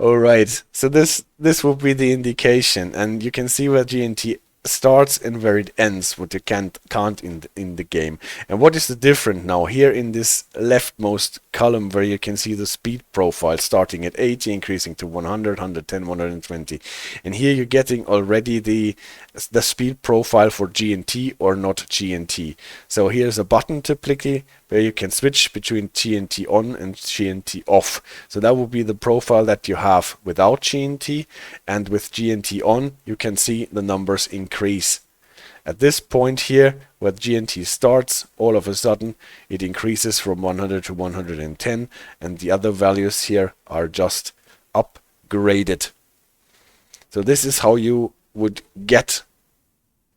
Alright, so this will be the indication, and you can see where GNT starts and where it ends, what you can't in the game. And what is the difference now? Here in this leftmost column, where you can see the speed profile starting at 80, increasing to 100, 110, 120. And here you're getting already the speed profile for GNT or not GNT. So here's a button typically where you can switch between GNT on and GNT off. So that will be the profile that you have without GNT, and with GNT on you can see the numbers increase. At this point here, where GNT starts, all of a sudden it increases from 100 to 110, and the other values here are just upgraded. So this is how you would get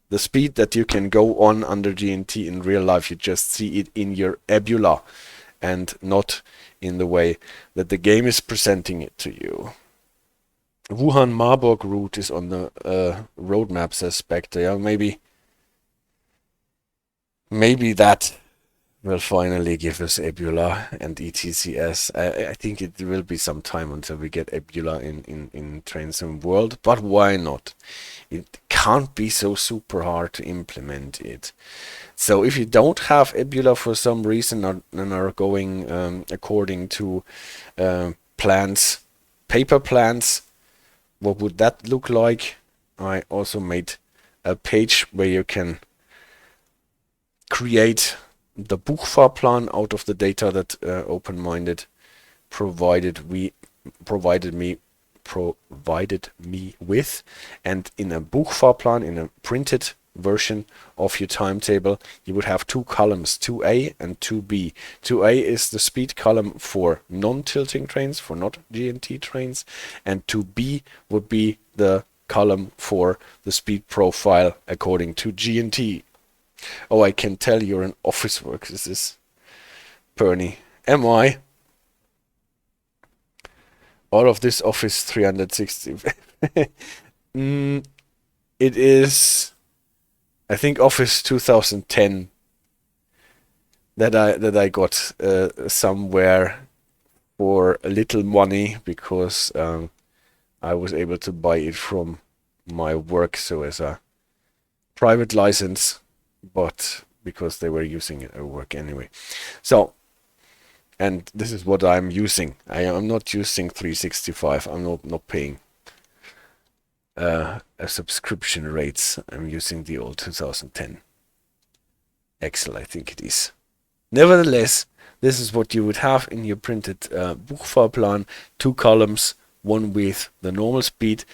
the speed that you can go on under GNT in real life. You just see it in your Ebola and not in the way that the game is presenting it to you. Wuhan-Marburg route is on the roadmap, says Spectre. Yeah, maybe that will finally give us Ebula and ETCS. I think it will be some time until we get Ebula in Trainsim World, but why not? It can't be so super hard to implement it. So if you don't have Ebula for some reason and are going according to plans, paper plans, what would that look like? I also made a page where you can create the Buchfahrplan out of the data that Open-Minded provided me with, and in a Buchfahrplan, in a printed version of your timetable, you would have two columns, 2A and 2B. 2A is the speed column for non-tilting trains, for not GNT trains, and 2B would be the column for the speed profile according to GNT. Oh, I can tell you're an office work. This is Bernie. Am I? All of this Office 360. It is, I think, Office 2010 that I got somewhere for a little money, because I was able to buy it from my work, so as a private license, but because they were using it at work anyway. So, and this is what I'm using. I am not using 365. I'm not paying a subscription rates. I'm using the old 2010 Excel, I think it is. Nevertheless, this is what you would have in your printed Buchfahrplan. Two columns, one with the normal speed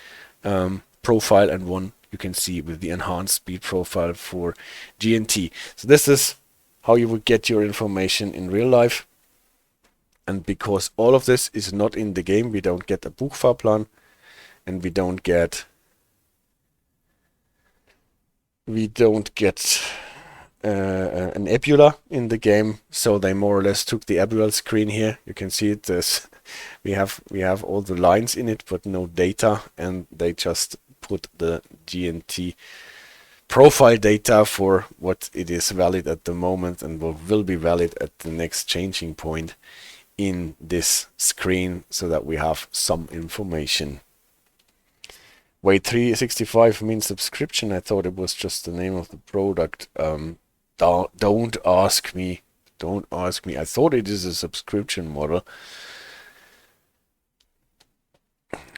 profile and one you can see with the enhanced speed profile for GNT. So this is how you would get your information in real life. And because all of this is not in the game, we don't get a Buchfahrplan and we don't get an Ebula in the game. So they more or less took the Ebula screen here. You can see it. We have all the lines in it, but no data, and they just put the GNT profile data for what it is valid at the moment and what will be valid at the next changing point in this screen, so that we have some information. Wait, 365 means subscription. I thought it was just the name of the product. Don't ask me. Don't ask me. I thought it is a subscription model.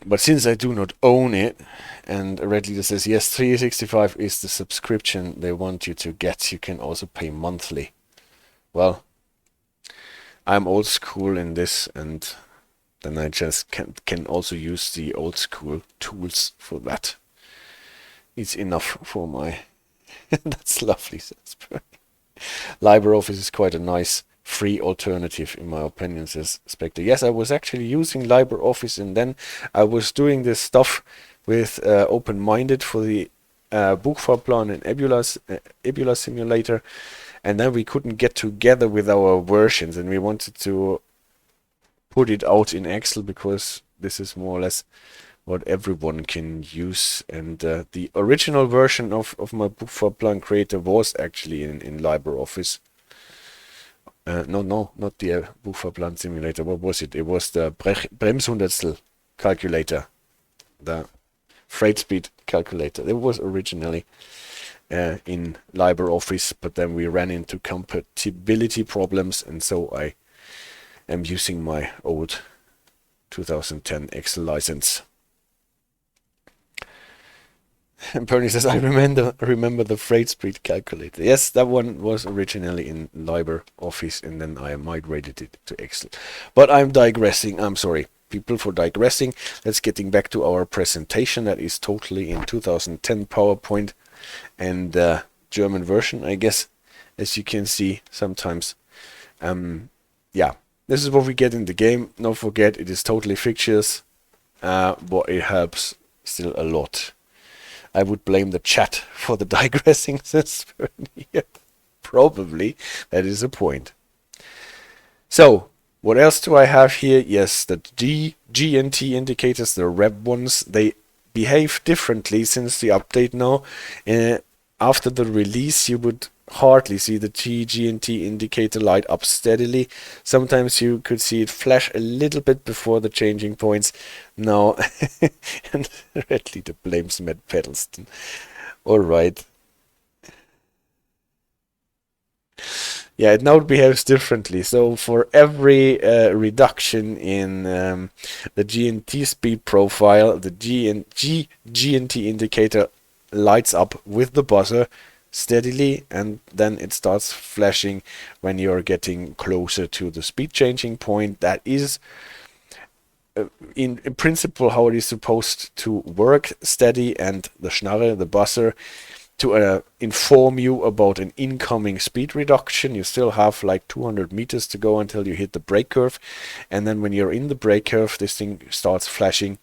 But since I do not own it, and Red Leader says, yes, 365 is the subscription they want you to get. You can also pay monthly. Well, I'm old school in this, and then I just can also use the old school tools for that. It's enough for my... That's lovely, says Bernie. LibreOffice is quite a nice free alternative, in my opinion, says Spectre. Yes, I was actually using LibreOffice, and then I was doing this stuff with Open-Minded for the Buchfahrplan and Ebula simulator, and then we couldn't get together with our versions, and we wanted to put it out in Excel, because this is more or less what everyone can use. And the original version of my Buchfahrplan creator was actually in LibreOffice. No, not the Buchfahrplan simulator. What was it? It was the Bremshundertstel calculator, the freight speed calculator. It was originally in LibreOffice, but then we ran into compatibility problems, and so I am using my old 2010 Excel license. And Bernie says, I remember the freight speed calculator. Yes, that one was originally in LibreOffice, and then I migrated it to Excel. But I'm digressing. I'm sorry, people, for digressing. Let's getting back to our presentation. That is totally in 2010 PowerPoint and German version, I guess, as you can see sometimes. Yeah, this is what we get in the game. Don't forget, it is totally fictitious, but it helps still a lot. I would blame the chat for the digressing, says Bernie. Probably, that is a point. So, what else do I have here? Yes, the GNT indicators, the red ones, they behave differently since the update now. After the release, you would hardly see the GNT indicator light up steadily. Sometimes you could see it flash a little bit before the changing points. Now, and Red Leader blames Matt Peddleston. All right. Yeah, it now behaves differently. So for every reduction in the GNT speed profile, the GNT indicator lights up with the buzzer steadily, and then it starts flashing when you're getting closer to the speed changing point. That is in principle how it is supposed to work. Steady, and the Schnarre, the buzzer, to inform you about an incoming speed reduction. You still have like 200 meters to go until you hit the brake curve, and then when you're in the brake curve, this thing starts flashing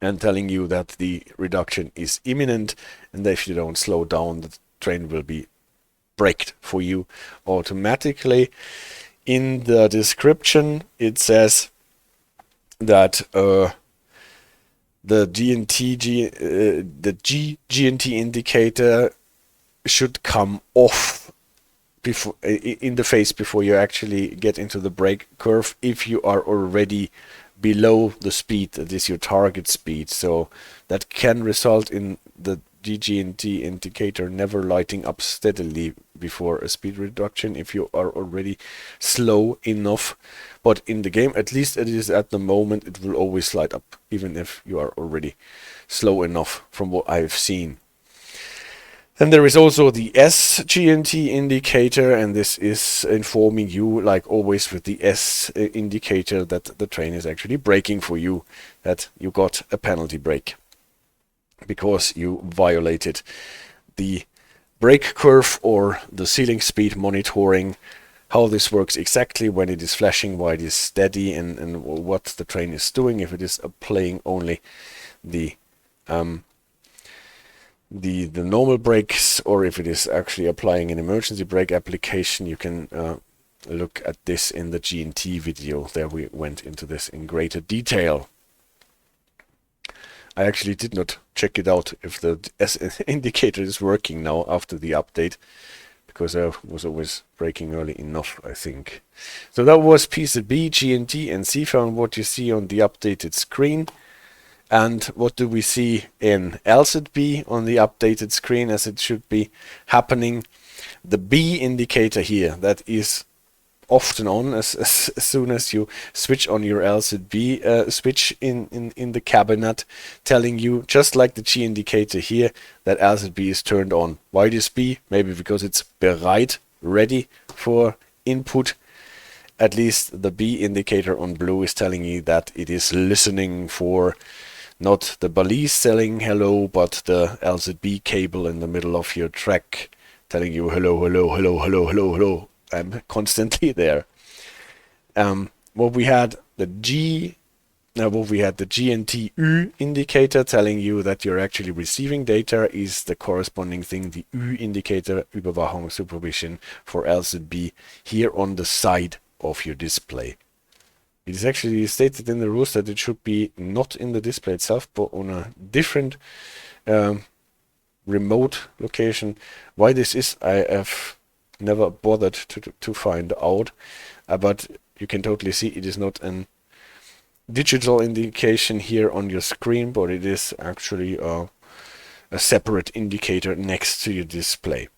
and telling you that the reduction is imminent, and if you don't slow down, the train will be braked for you automatically. In the description, it says that the GNT indicator should come off before in the phase before you actually get into the brake curve if you are already below the speed that is your target speed. So that can result in the GNT indicator never lighting up steadily before a speed reduction if you are already slow enough. But in the game, at least it is at the moment, it will always light up even if you are already slow enough from what I've seen. Then there is also the SGNT indicator, and this is informing you, like always with the S indicator, that the train is actually braking for you, that you got a penalty brake because you violated the brake curve or the ceiling speed monitoring. How this works exactly, when it is flashing, why it is steady, and what the train is doing, if it is applying only the normal brakes or if it is actually applying an emergency brake application. You can look at this in the GNT video. There we went into this in greater detail. I actually did not check it out if the S indicator is working now after the update, because I was always braking early enough, I think. So that was PZB, GNT and Sifa, and what you see on the updated screen. And what do we see in LZB on the updated screen, as it should be happening? The B indicator here, that is often on as soon as you switch on your LZB switch in the cabinet, telling you, just like the G indicator here, that LZB is turned on. Why this B? Maybe because it's bereit, ready for input. At least the B indicator on blue is telling you that it is listening for not the balise saying hello, but the LZB cable in the middle of your track telling you hello, hello, hello, hello, hello, hello. I'm constantly there. What we had the GNT U indicator telling you that you're actually receiving data, is the corresponding thing, the U indicator, Überwachung, supervision, for LZB, here on the side of your display. It is actually stated in the rules that it should be not in the display itself, but on a different remote location. Why this is, I have never bothered to find out, but you can totally see it is not an digital indication here on your screen, but it is actually a separate indicator next to your display.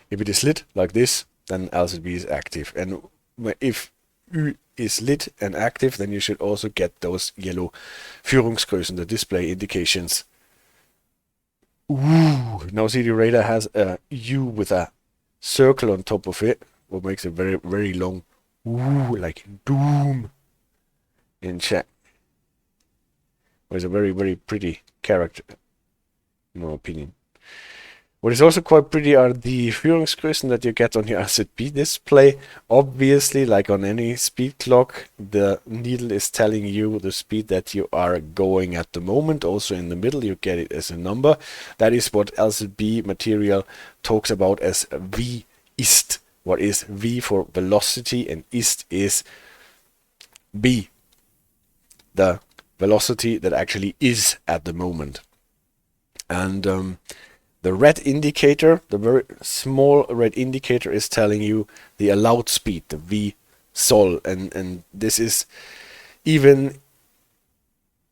If it is lit like this, then LZB is active, and if U is lit and active, then you should also get those yellow Führungsgrößen, the display indications. Ooh, now see, the radar has a U with a circle on top of it, what makes it very, very long. Ooh, like Doom in chat. It's a very, very pretty character, in my opinion. What is also quite pretty are the Führungsgrößen that you get on your LZB display. Obviously, like on any speed clock, the needle is telling you the speed that you are going at the moment. Also in the middle, you get it as a number. That is what LZB material talks about as V ist. What is V for velocity, and ist is B, the velocity that actually is at the moment. And The red indicator, the very small red indicator, is telling you the allowed speed, the V sol, and this is even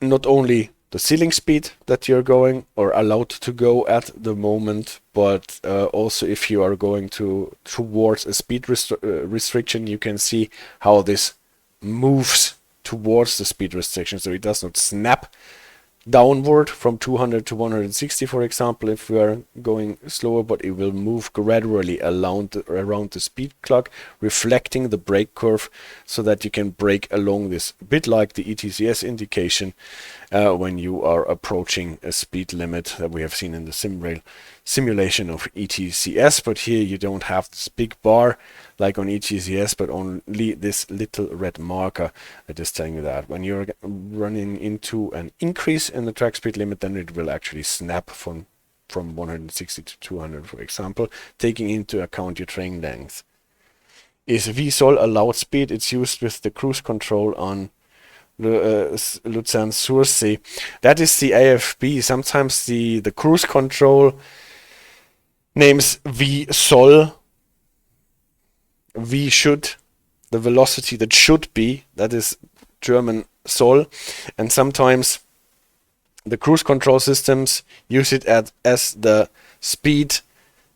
not only the ceiling speed that you're going or allowed to go at the moment, but also if you are going towards a speed restriction, you can see how this moves towards the speed restriction, so it does not snap downward from 200 to 160, for example, if we are going slower, but it will move gradually around the speed clock, reflecting the brake curve, so that you can brake along this, a bit like the ETCS indication when you are approaching a speed limit that we have seen in the SimRail simulation of ETCS. But here you don't have this big bar like on ETCS, but only this little red marker that is telling you that when you're running into an increase in the track speed limit, then it will actually snap from 160 to 200, for example, taking into account your train length. Is VSOL allowed speed? It's used with the cruise control on Luzern-Sursee. That is the AFB. Sometimes the cruise control names VSOL. V should, the velocity that should be, that is German Soll, and sometimes the cruise control systems use it as the speed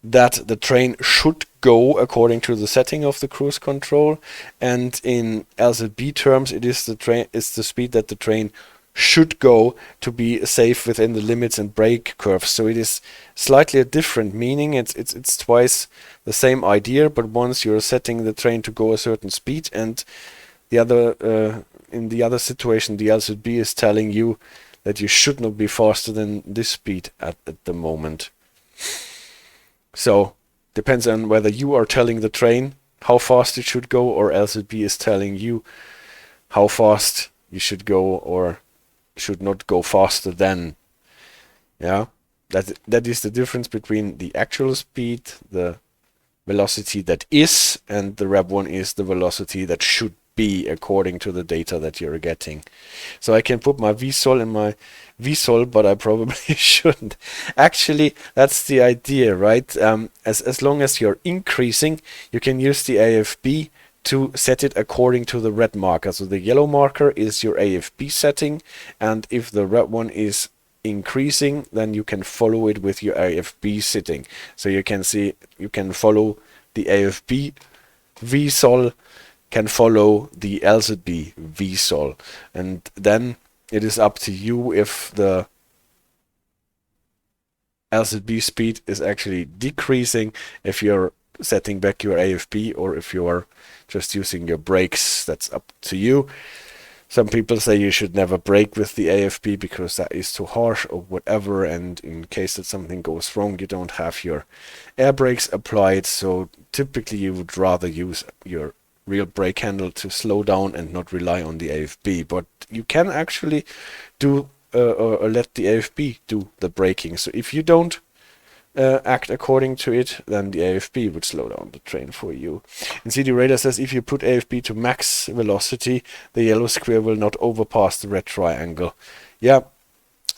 that the train should go according to the setting of the cruise control, and in LZB terms it is the speed that the train should go to be safe within the limits and brake curves. So it is slightly a different meaning. It's twice the same idea, but once you're setting the train to go a certain speed, and the other in the other situation the LZB is telling you that you should not be faster than this speed at the moment. So depends on whether you are telling the train how fast it should go, or LZB is telling you how fast you should go or should not go faster than. Yeah, that is the difference between the actual speed, the velocity that is, and the rev1 is the velocity that should be according to the data that you're getting. So I can put my VSOL in my VSOL, but I probably shouldn't. Actually, that's the idea, right? As long as you're increasing, you can use the AFB to set it according to the red marker. So the yellow marker is your AFB setting, and if the red one is increasing, then you can follow it with your AFB setting. So you can see, you can follow the AFB VSOL, can follow the LZB VSOL, and then it is up to you if the LZB speed is actually decreasing, if you're setting back your AFB, or if you're just using your brakes. That's up to you. Some people say you should never brake with the AFB because that is too harsh or whatever, and in case that something goes wrong, you don't have your air brakes applied. So typically you would rather use your real brake handle to slow down and not rely on the AFB. But you can actually do or let the AFB do the braking. So if you don't act according to it, then the AFB would slow down the train for you. And CD Radar says if you put AFB to max velocity, the yellow square will not overpass the red triangle. Yeah,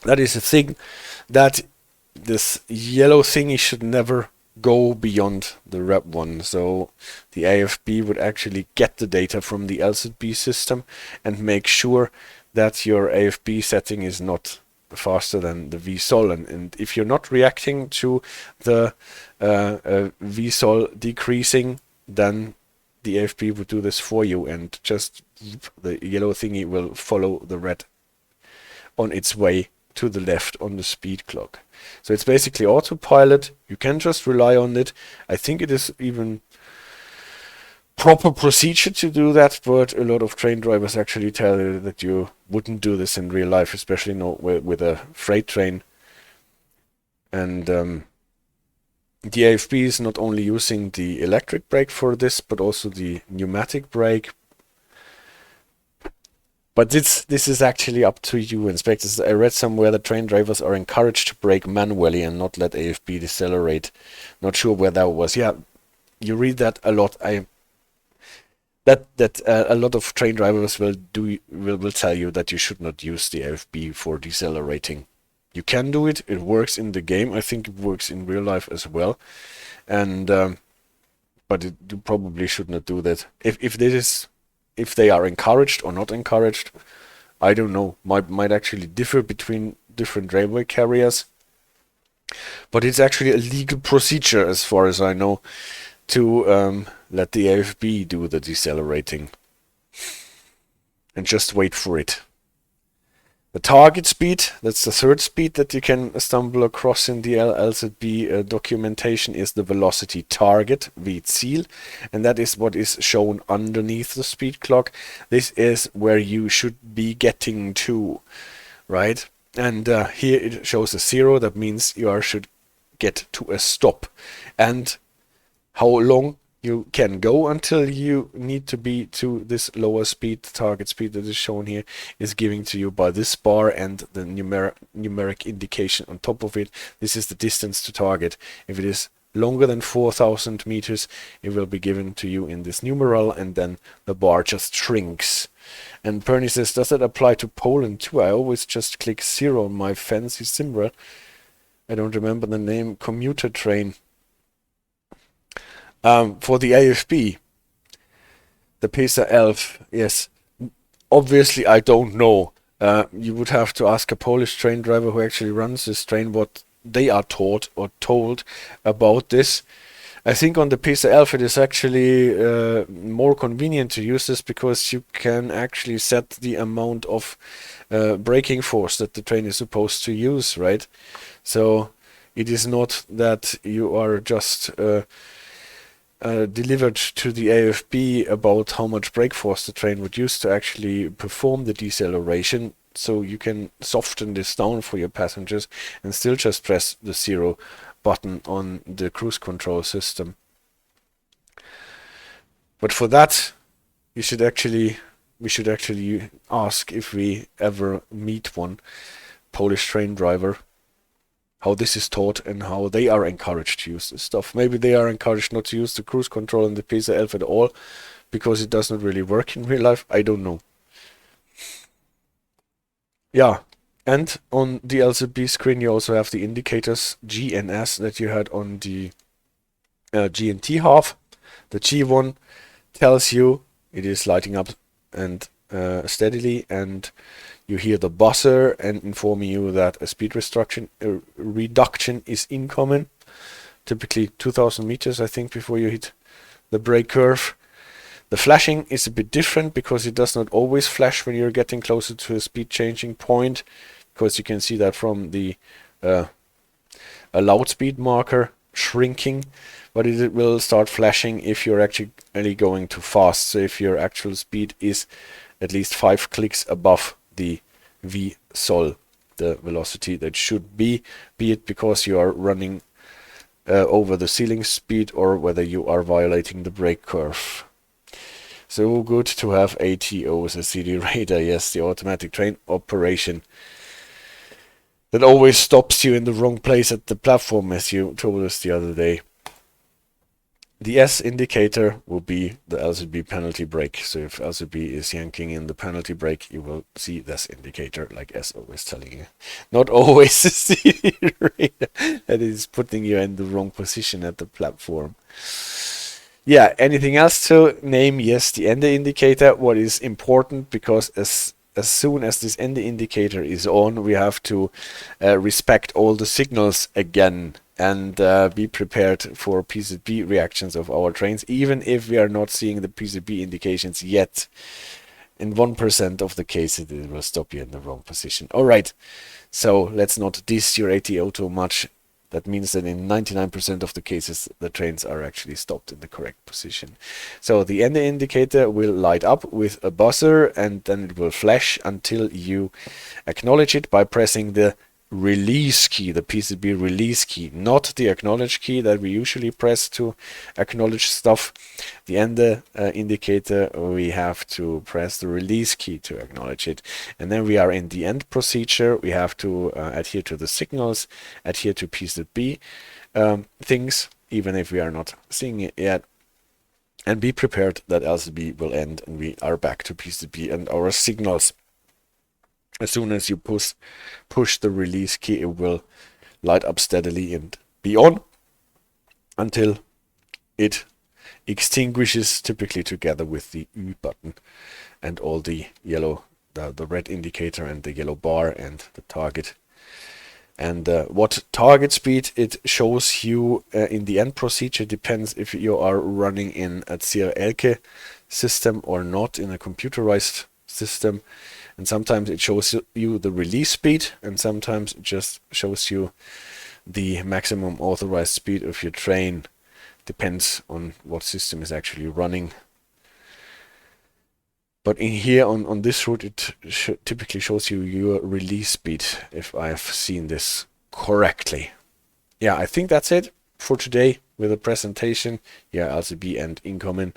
that is a thing, that this yellow thingy should never go beyond the red one. So the AFB would actually get the data from the LZB system and make sure that your AFB setting is not faster than the VSOL, and if you're not reacting to the VSOL decreasing, then the AFB would do this for you, and just the yellow thingy will follow the red on its way to the left on the speed clock. So it's basically autopilot. You can just rely on it. I think it is even proper procedure to do that, but a lot of train drivers actually tell you that you wouldn't do this in real life, especially not with a freight train. And the AFB is not only using the electric brake for this, but also the pneumatic brake. But this is actually up to you, inspectors. I read somewhere that train drivers are encouraged to brake manually and not let AFB decelerate. Not sure where that was. Yeah, you read that a lot. That a lot of train drivers will tell you that you should not use the AFB for decelerating. You can do it. It works in the game. I think it works in real life as well. And but you probably should not do that. If they are encouraged or not encouraged, I don't know. Might actually differ between different railway carriers. But it's actually a legal procedure, as far as I know, to let the AFB do the decelerating. And just wait for it. The target speed, that's the third speed that you can stumble across in the LZB documentation, is the velocity target, Ziel, and that is what is shown underneath the speed clock. This is where you should be getting to, right? And here it shows a 0, that means you should get to a stop. And how long you can go until you need to be to this lower speed, target speed that is shown here, is given to you by this bar and the numeric indication on top of it. This is the distance to target. If it is longer than 4,000 meters, it will be given to you in this numeral, and then the bar just shrinks. And Perny says, does that apply to Poland too? I always just click 0 on my fancy symbol. I don't remember the name. Commuter train. For the AFB, the PZB, yes. Obviously, I don't know. You would have to ask a Polish train driver who actually runs this train what they are taught or told about this. I think on the PZB it is actually more convenient to use this, because you can actually set the amount of braking force that the train is supposed to use, right? So it is not that you are just delivered to the AFB about how much brake force the train would use to actually perform the deceleration. So you can soften this down for your passengers and still just press the 0 button on the cruise control system. But for that, we should actually ask, if we ever meet one Polish train driver, how this is taught and how they are encouraged to use this stuff. Maybe they are encouraged not to use the cruise control in the PZB at all, because it does not really work in real life. I don't know. Yeah, and on the LZB screen you also have the indicators G and S that you had on the GNT half. The G one tells you it is lighting up and steadily, and you hear the buzzer and informing you that a speed reduction is incoming. Typically 2,000 meters, I think, before you hit the brake curve. The flashing is a bit different, because it does not always flash when you're getting closer to a speed changing point, because you can see that from the allowed speed marker shrinking, but it will start flashing if you're actually going too fast. So if your actual speed is at least 5 clicks above the VSOL, the velocity that should be it because you are running over the ceiling speed, or whether you are violating the brake curve. So good to have ATO as a CD radar. Yes, the automatic train operation that always stops you in the wrong place at the platform, as you told us the other day. The S indicator will be the LZB penalty brake. So if LZB is yanking in the penalty brake, you will see this indicator, like S always telling you. Not always the CD radar that is putting you in the wrong position at the platform. Yeah, anything else to name? Yes, the ender indicator. What is important, because as soon as this ender indicator is on, we have to respect all the signals again, and be prepared for PZB reactions of our trains, even if we are not seeing the PZB indications yet. In 1% of the cases, it will stop you in the wrong position. Alright, so let's not diss your ATO too much. That means that in 99% of the cases, the trains are actually stopped in the correct position. So the ender indicator will light up with a buzzer, and then it will flash until you acknowledge it by pressing the release key, the PZB release key, not the acknowledge key that we usually press to acknowledge stuff. The ender indicator, we have to press the release key to acknowledge it, and then we are in the end procedure. We have to adhere to the signals, adhere to PZB things, even if we are not seeing it yet, and be prepared that LZB will end and we are back to PZB and our signals. As soon as you push the release key, it will light up steadily and be on until it extinguishes, typically together with the U button and all the yellow, the red indicator and the yellow bar and the target. And what target speed it shows you in the end procedure depends if you are running in a CRLK system or not, in a computerized system. And sometimes it shows you the release speed, and sometimes it just shows you the maximum authorized speed of your train. Depends on what system is actually running. But in here on this route, it typically shows you your release speed, if I've seen this correctly. Yeah, I think that's it for today with the presentation. Yeah, LZB and incoming.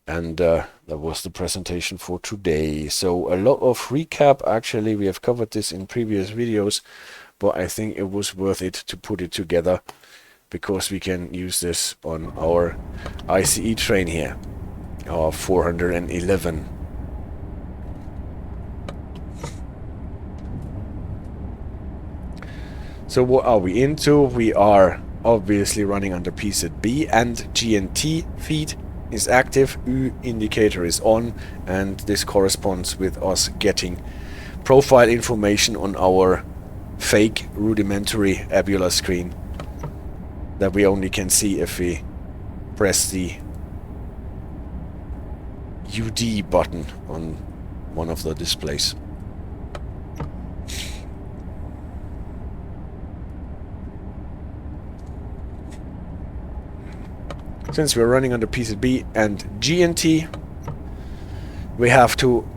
And that was the presentation for today. So a lot of recap. Actually, we have covered this in previous videos, but I think it was worth it to put it together, because we can use this on our ICE train here, our 411. So what are we into? We are obviously running under PZB and GNT. Feed is active, U indicator is on, and this corresponds with us getting profile information on our fake rudimentary abular screen that we only can see if we press the UD button on one of the displays. Since we're running under PZB and GNT, we have to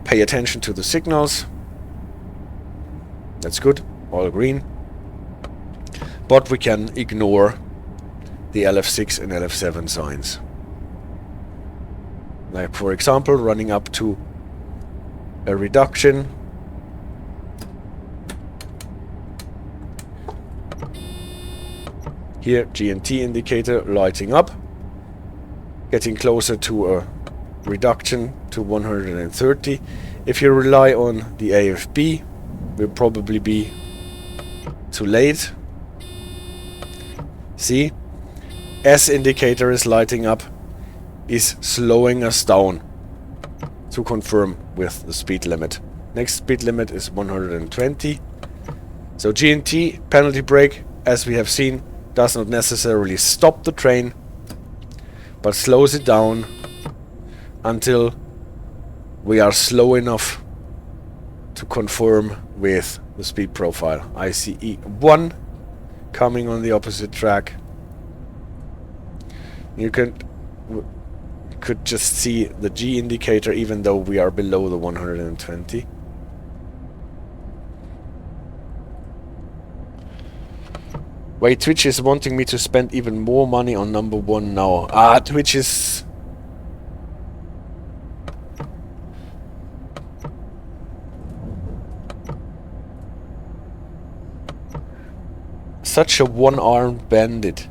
pay attention to the signals. That's good, all green. But we can ignore the LF6 and LF7 signs. Like, for example, running up to a reduction. Here, GNT indicator lighting up. Getting closer to a reduction to 130. If you rely on the AFB, will probably be too late. See? S indicator is lighting up, is slowing us down to confirm with the speed limit. Next speed limit is 120. So GNT penalty brake, as we have seen, does not necessarily stop the train, but slows it down until we are slow enough to confirm with the speed profile. ICE 1 coming on the opposite track. You could just see the G indicator even though we are below the 120. Wait, Twitch is wanting me to spend even more money on number 1 now. Ah, Twitch is... such a one-armed bandit.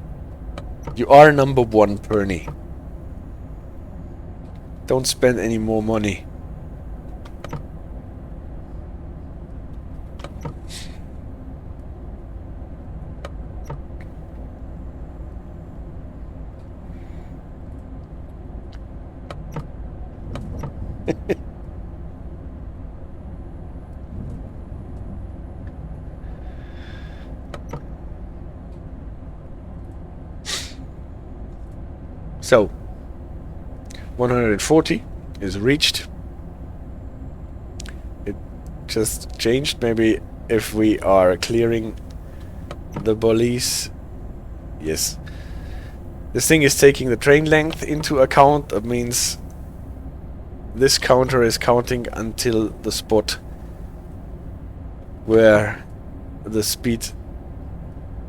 You are number 1, Perny. Don't spend any more money. So, 140 is reached. It just changed. Maybe if we are clearing the bullies. Yes. This thing is taking the train length into account. That means this counter is counting until the spot where the speed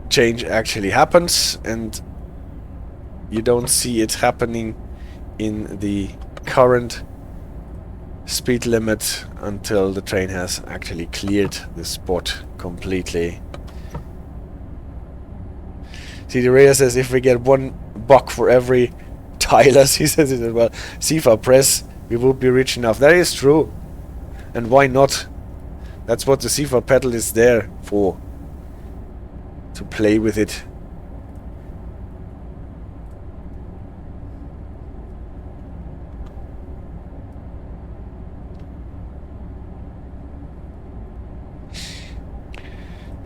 change actually happens, and you don't see it happening in the current speed limit until the train has actually cleared the spot completely. See, the radar says if we get $1 for every Tylers, he says it as well. Sifa press, we would be rich enough. That is true. And why not? That's what the Sifa pedal is there for. To play with it.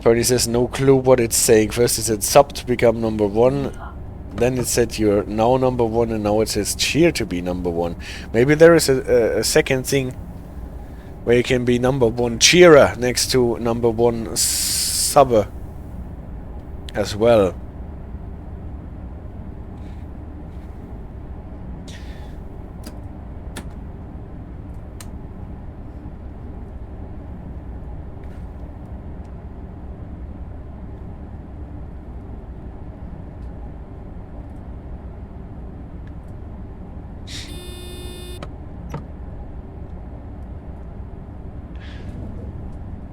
Fernie says no clue what it's saying. First it said sub to become number one. Then it said you're now number one, and now it says cheer to be number one. Maybe there is a second thing where you can be number one cheerer next to number one subber as well.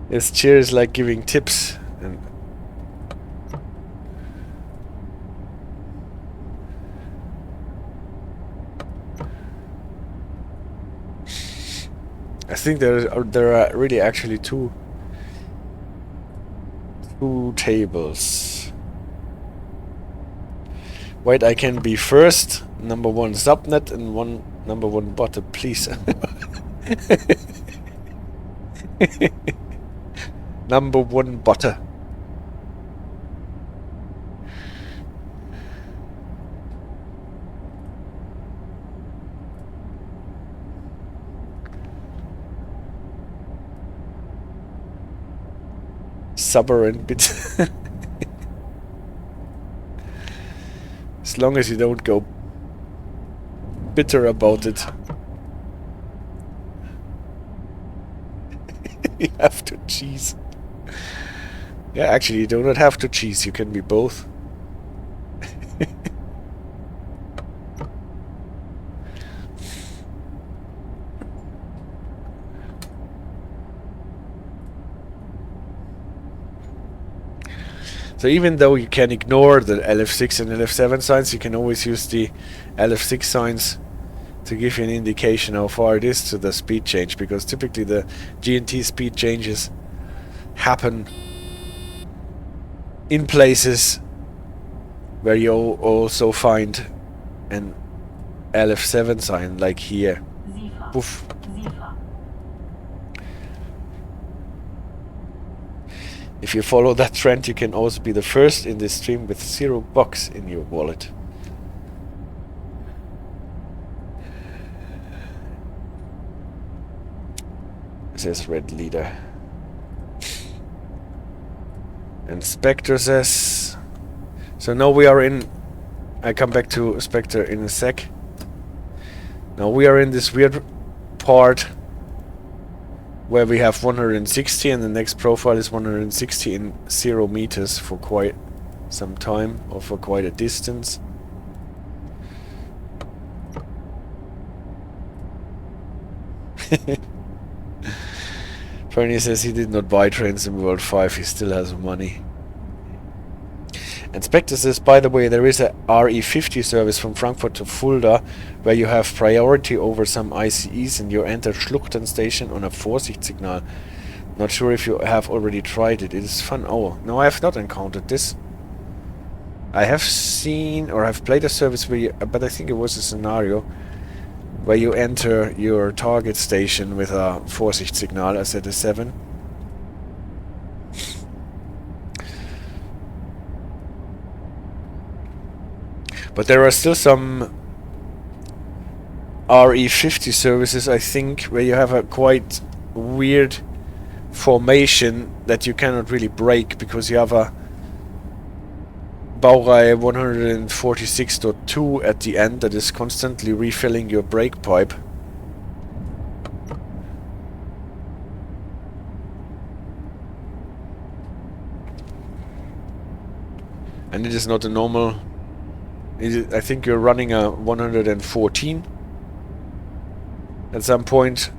This cheer is like giving tips, and I think there are really actually two tables. Wait, I can be first number one subnet and one number one bottom, please. Number one butter. Subber and bit. As long as you don't go bitter about it. You have to cheese. Yeah, actually, you do not have to cheese. You can be both. So even though you can ignore the LF6 and LF7 signs, you can always use the LF6 signs to give you an indication how far it is to the speed change, because typically the GNT speed changes happen in places where you also find an LF7 sign, like here. Poof. If you follow that trend, you can also be the first in this stream with $0 in your wallet. Says Red Leader. And Spectre says, so now we are in, I come back to Spectre in a sec. Now we are in this weird part where we have 160 and the next profile is 160 in 0 meters for quite some time, or for quite a distance. Fernie says he did not buy trains in World 5, he still has money. And Spectre says, by the way, there is a RE50 service from Frankfurt to Fulda where you have priority over some ICEs and you enter Schluchten station on a Vorsicht signal. Not sure if you have already tried it. It is fun. Oh, no, I have not encountered this. I have seen, or I've played a service where you, but I think it was a scenario where you enter your target station with a Vorsicht signal as at a 7. But there are still some RE50 services, I think, where you have a quite weird formation that you cannot really break, because you have a Baureihe 146.2 at the end that is constantly refilling your brake pipe. And it is not a normal... I think you're running a 114. At some point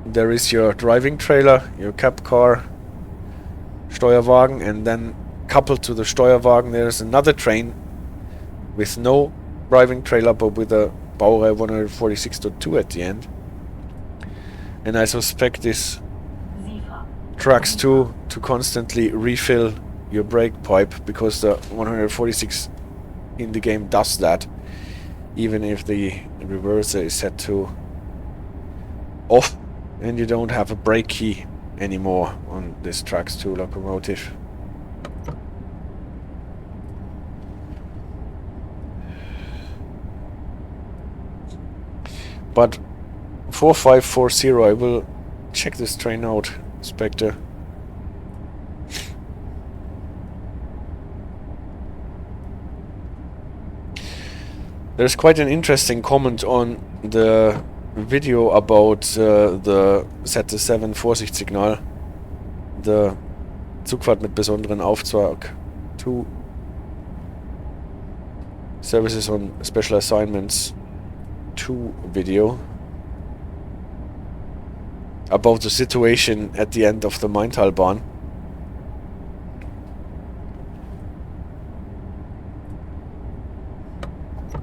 there is your driving trailer, your cab car, Steuerwagen, and then coupled to the Steuerwagen there's another train with no driving trailer but with a Baureihe 146.2 at the end. And I suspect this tracks to constantly refill your brake pipe, because the 146 in the game does that, even if the reverser is set to off and you don't have a brake key anymore on this tracks 2 locomotive. But 4540, I will check this train out, Spectre. There's quite an interesting comment on the video about the ZS7 Vorsichtssignal, the Zugfahrt mit besonderen Auftrag 2 Services on Special Assignments 2 video, about the situation at the end of the Maintalbahn.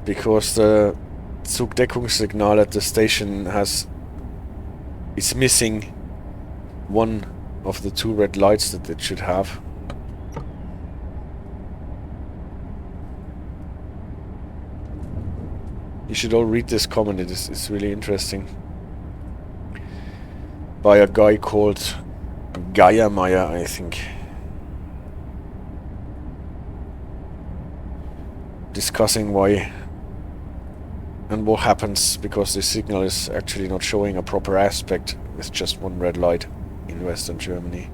Because the Zugdeckungssignal at the station is missing one of the 2 red lights that it should have. You should all read this comment, it's really interesting. By a guy called Geiermeier, I think. Discussing why and what happens because the signal is actually not showing a proper aspect with just 1 red light in Western Germany.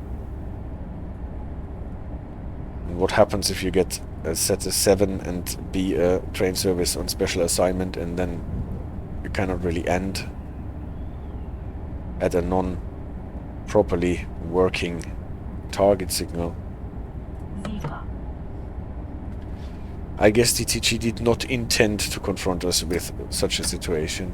And what happens if you get a ZS7 and be a train service on special assignment, and then you cannot really end at a non-properly working target signal. Sifa. I guess DTG did not intend to confront us with such a situation.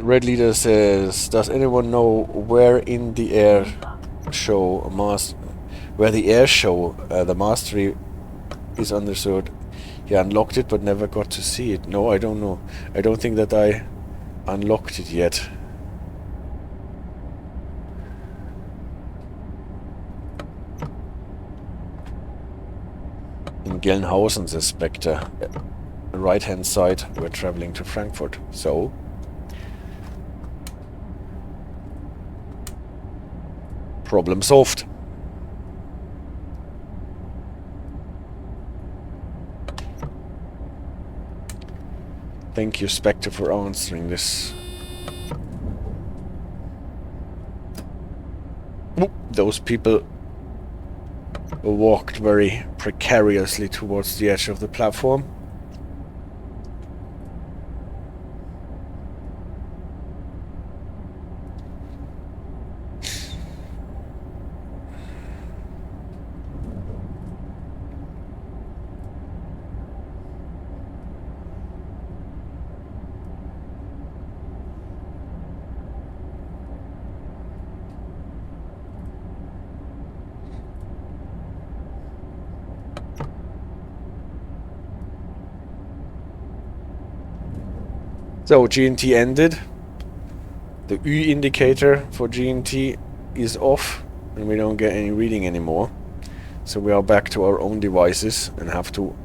Red Leader says, does anyone know where in the air show the mastery is understood? He unlocked it but never got to see it. No, I don't know. I don't think that I unlocked it yet. In Gelnhausen, says Spectre. Right hand side, we're traveling to Frankfurt. So problem solved. Thank you, Spectre, for answering this. Those people walked very precariously towards the edge of the platform. So GNT ended. The U indicator for GNT is off and we don't get any reading anymore. So we are back to our own devices and have to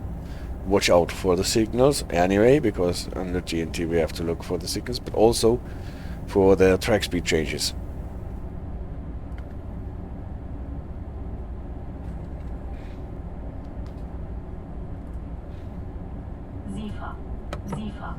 watch out for the signals anyway, because under GNT we have to look for the signals, but also for the track speed changes. Sifa. Sifa.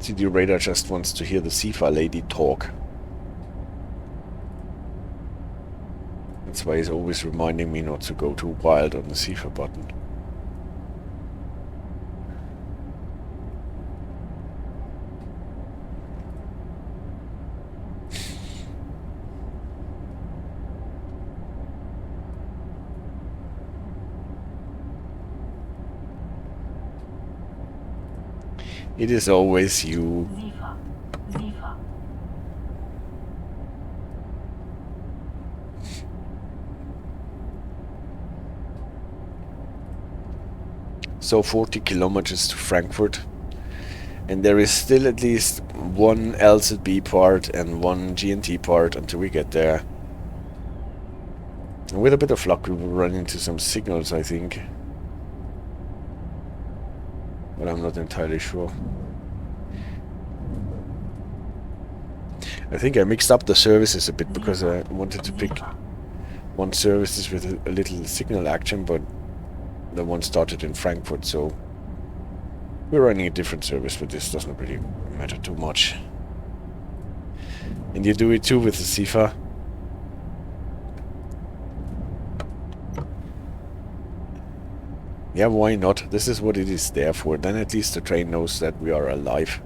CD radar just wants to hear the Sifa lady talk. That's why he's always reminding me not to go too wild on the Sifa button. It is always you. Sifa. Sifa. So 40 kilometers to Frankfurt. And there is still at least one LZB part and one GNT part until we get there. And with a bit of luck we will run into some signals, I think. But I'm not entirely sure. I think I mixed up the services a bit because I wanted to pick one services with a little signal action, but the one started in Frankfurt, so we're running a different service, but this doesn't really matter too much. And you do it too with the Sifa. Yeah, why not? This is what it is there for. Then at least the train knows that we are alive.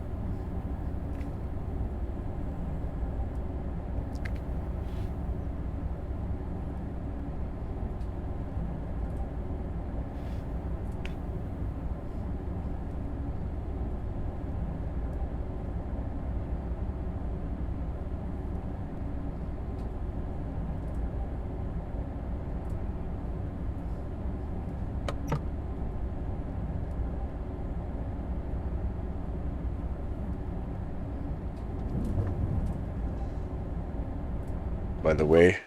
By the way,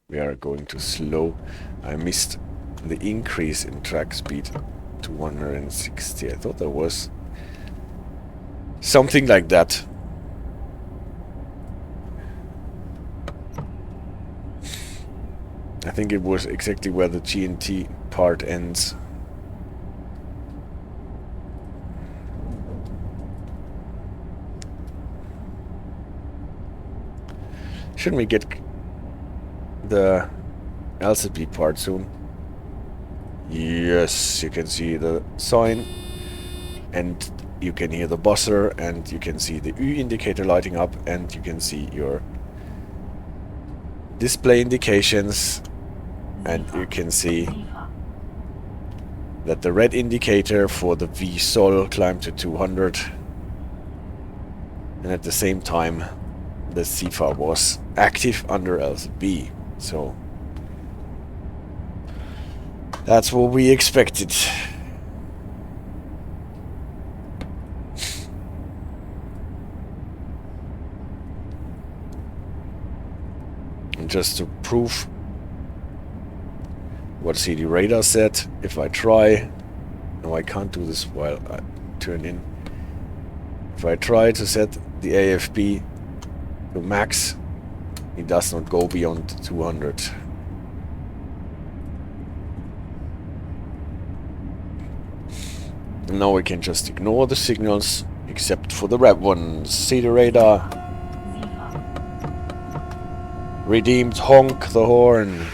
we are going to slow. I missed the increase in track speed to 160. I thought there was something like that. I think it was exactly where the GNT part ends. Shouldn't we get the LZB part soon? Yes, you can see the sign and you can hear the buzzer and you can see the U indicator lighting up and you can see your display indications and you can see that the red indicator for the V sol climbed to 200 and at the same time the Sifa was active under LZB, so that's what we expected. And just to prove what CD radar said, if I try, no, I can't do this while I turn in. If I try to set the AFB to max, it does not go beyond 200. And now we can just ignore the signals, except for the red ones. See the radar. Redeemed, honk the horn.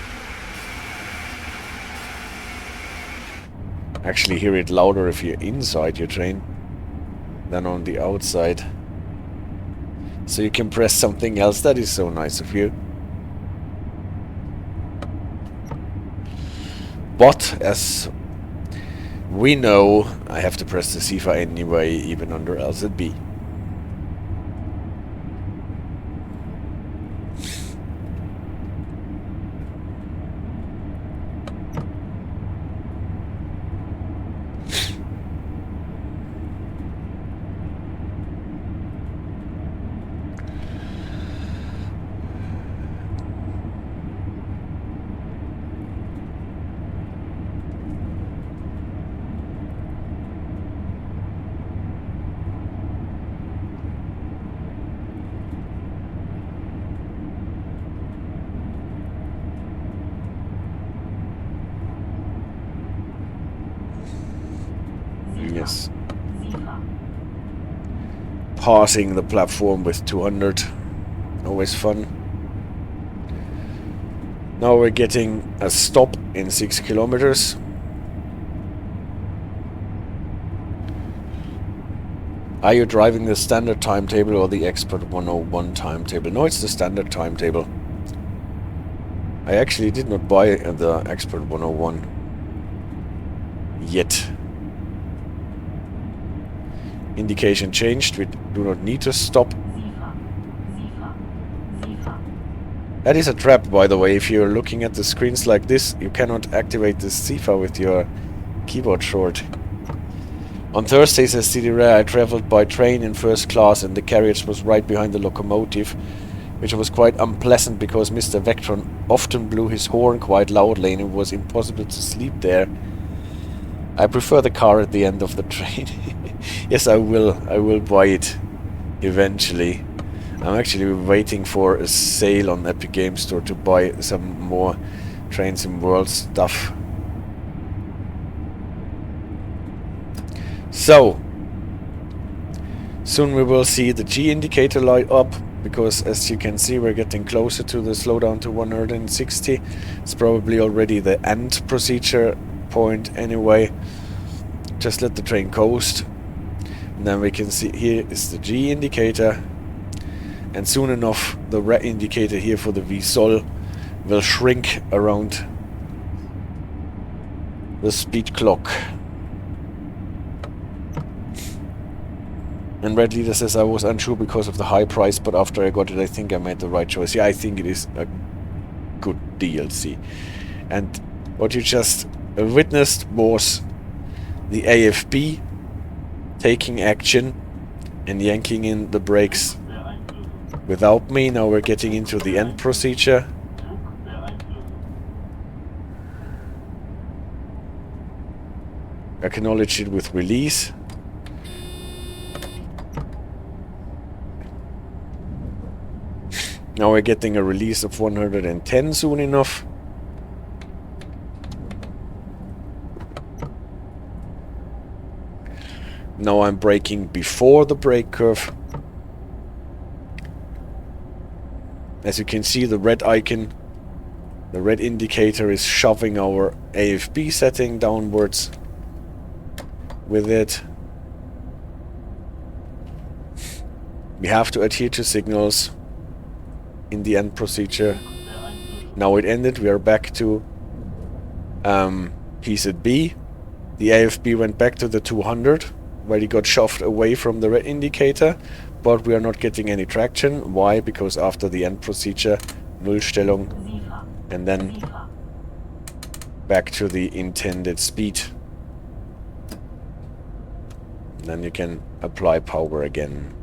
Actually hear it louder if you're inside your train than on the outside. So you can press something else. That is so nice of you. But as we know, I have to press the Sifa anyway, even under LZB. Yes. passing the platform with 200. Always fun. Now we're getting a stop in 6 kilometers. Are you driving the standard timetable or the Expert 101 timetable? No, it's the standard timetable. I actually did not buy the Expert 101 yet. Indication changed. We do not need to stop. That is a trap, by the way. If you're looking at the screens like this, you cannot activate the Sifa with your keyboard short. On Thursday, says CD-Rare, I traveled by train in first class and the carriage was right behind the locomotive, which was quite unpleasant because Mr. Vectron often blew his horn quite loudly and it was impossible to sleep there. I prefer the car at the end of the train. Yes, I will buy it eventually. I'm actually waiting for a sale on Epic Game Store to buy some more Trains in World stuff. So, soon we will see the G indicator light up, because as you can see we're getting closer to the slowdown to 160. It's probably already the end procedure point anyway. Just let the train coast. And then we can see here is the G indicator. And soon enough the red indicator here for the VSOL will shrink around the speed clock. And Red Leader says, I was unsure because of the high price, but after I got it I think I made the right choice. Yeah, I think it is a good DLC. And what you just witnessed was the AFB taking action and yanking in the brakes without me. Now we're getting into the end procedure. Acknowledge it with release. Now we're getting a release of 110 soon enough. Now I'm braking before the brake curve. As you can see, the red icon, the red indicator is shoving our AFB setting downwards with it. We have to adhere to signals in the end procedure. Now it ended, we are back to PZB. The AFB went back to the 200, where he got shoved away from the red indicator, but we are not getting any traction. Why? Because after the end procedure, Nullstellung, and then back to the intended speed. And then you can apply power again.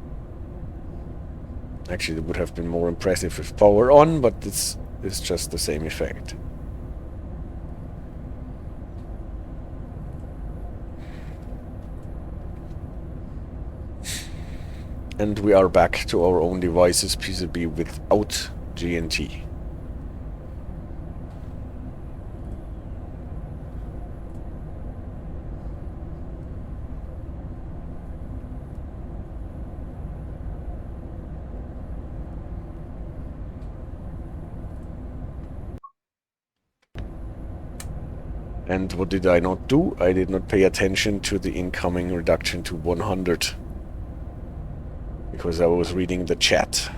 Actually, it would have been more impressive with power on, but it's just the same effect. And we are back to our own devices, PZB without GNT. And what did I not do? I did not pay attention to the incoming reduction to 100. Because I was reading the chat.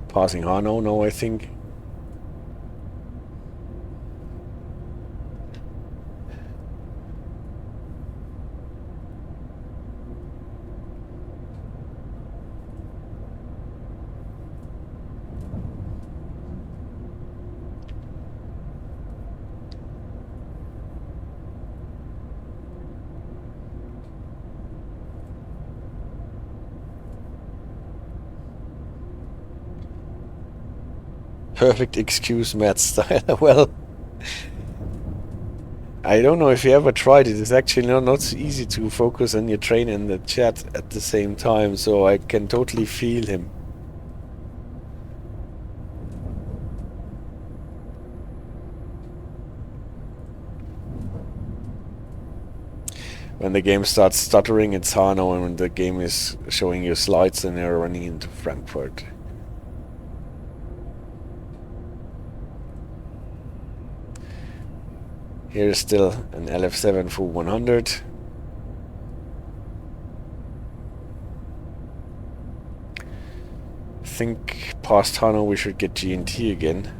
Passing Hanau now, I think. Perfect excuse, Matt Style. Well, I don't know if you ever tried it. It's actually not so easy to focus on your train and the chat at the same time, so I can totally feel him. When the game starts stuttering, it's Hanau, and when the game is showing you slides, then you're running into Frankfurt. Here's still an LF7 full 100. I think past Hanau we should get GNT again.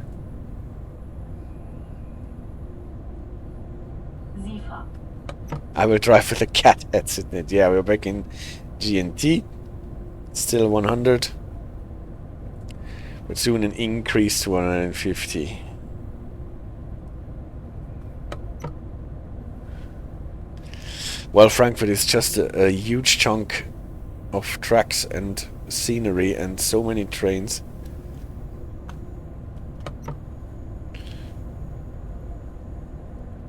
Sifa. I will drive with a cat headset in it. Yeah, we're back in GNT. Still 100. But soon an increase to 150. Well, Frankfurt is just a huge chunk of tracks and scenery and so many trains.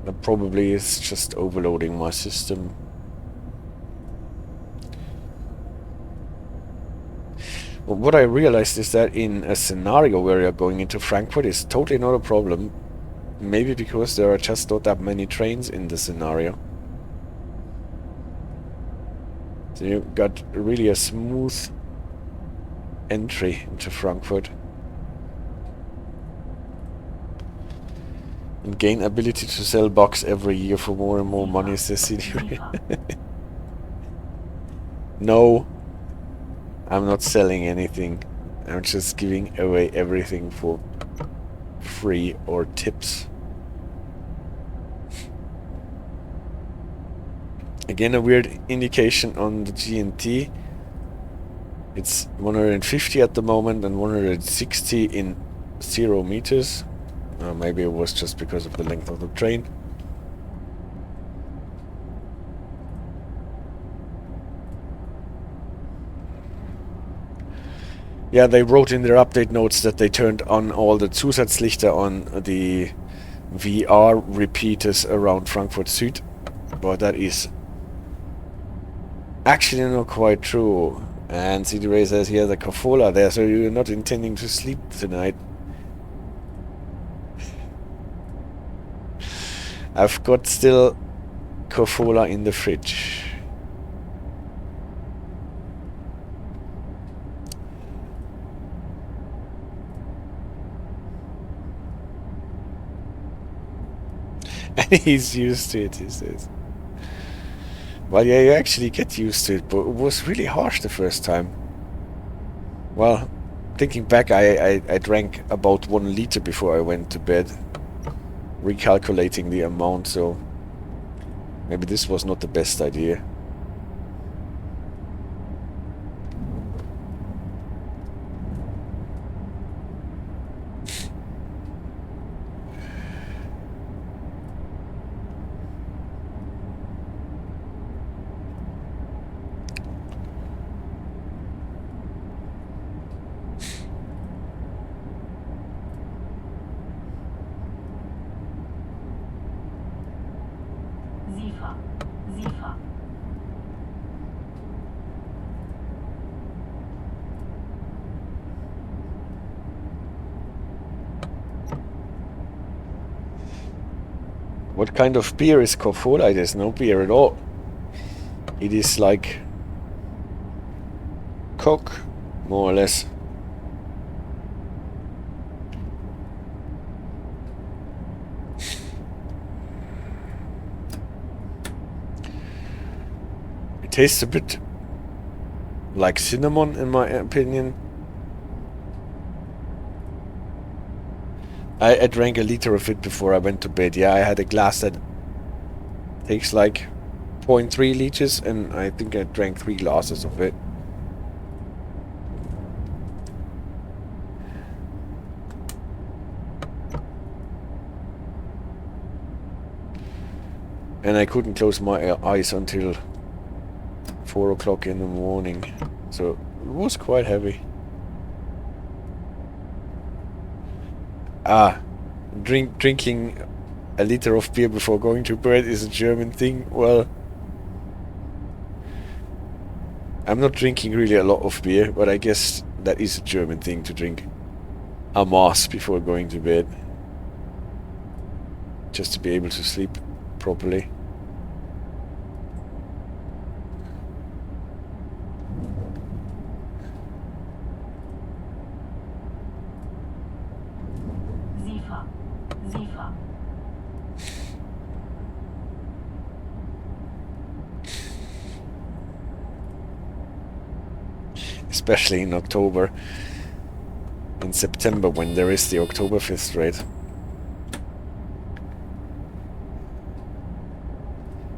That probably is just overloading my system. Well, what I realized is that in a scenario where you're going into Frankfurt is totally not a problem. Maybe because there are just not that many trains in the scenario. So you got really a smooth entry into Frankfurt. And gain ability to sell box every year for more and more money, says CD. No, I'm not selling anything. I'm just giving away everything for free or tips. Again, a weird indication on the GNT. It's 150 at the moment and 160 in 0 meters. Maybe it was just because of the length of the train. Yeah, they wrote in their update notes that they turned on all the Zusatzlichter on the VR repeaters around Frankfurt Süd. But that is actually not quite true. And CD Ray says he has a Cofola there, so you're not intending to sleep tonight. I've got still Cofola in the fridge. And he's used to it, he says. Well, yeah, you actually get used to it, but it was really harsh the first time. Well, thinking back, I drank about 1 liter before I went to bed. Recalculating the amount, so maybe this was not the best idea. Sifa. What kind of beer is Cofola? There's no beer at all. It is like Coke, more or less. It tastes a bit like cinnamon, in my opinion. I drank a liter of it before I went to bed. Yeah, I had a glass that takes like 0.3 liters, and I think I drank 3 glasses of it. And I couldn't close my eyes until 4 o'clock in the morning, so it was quite heavy. Drinking a liter of beer before going to bed is a German thing. Well, I'm not drinking really a lot of beer, but I guess that is a German thing to drink a mass before going to bed, just to be able to sleep properly. especially in October, in September when there is the Oktoberfest raid.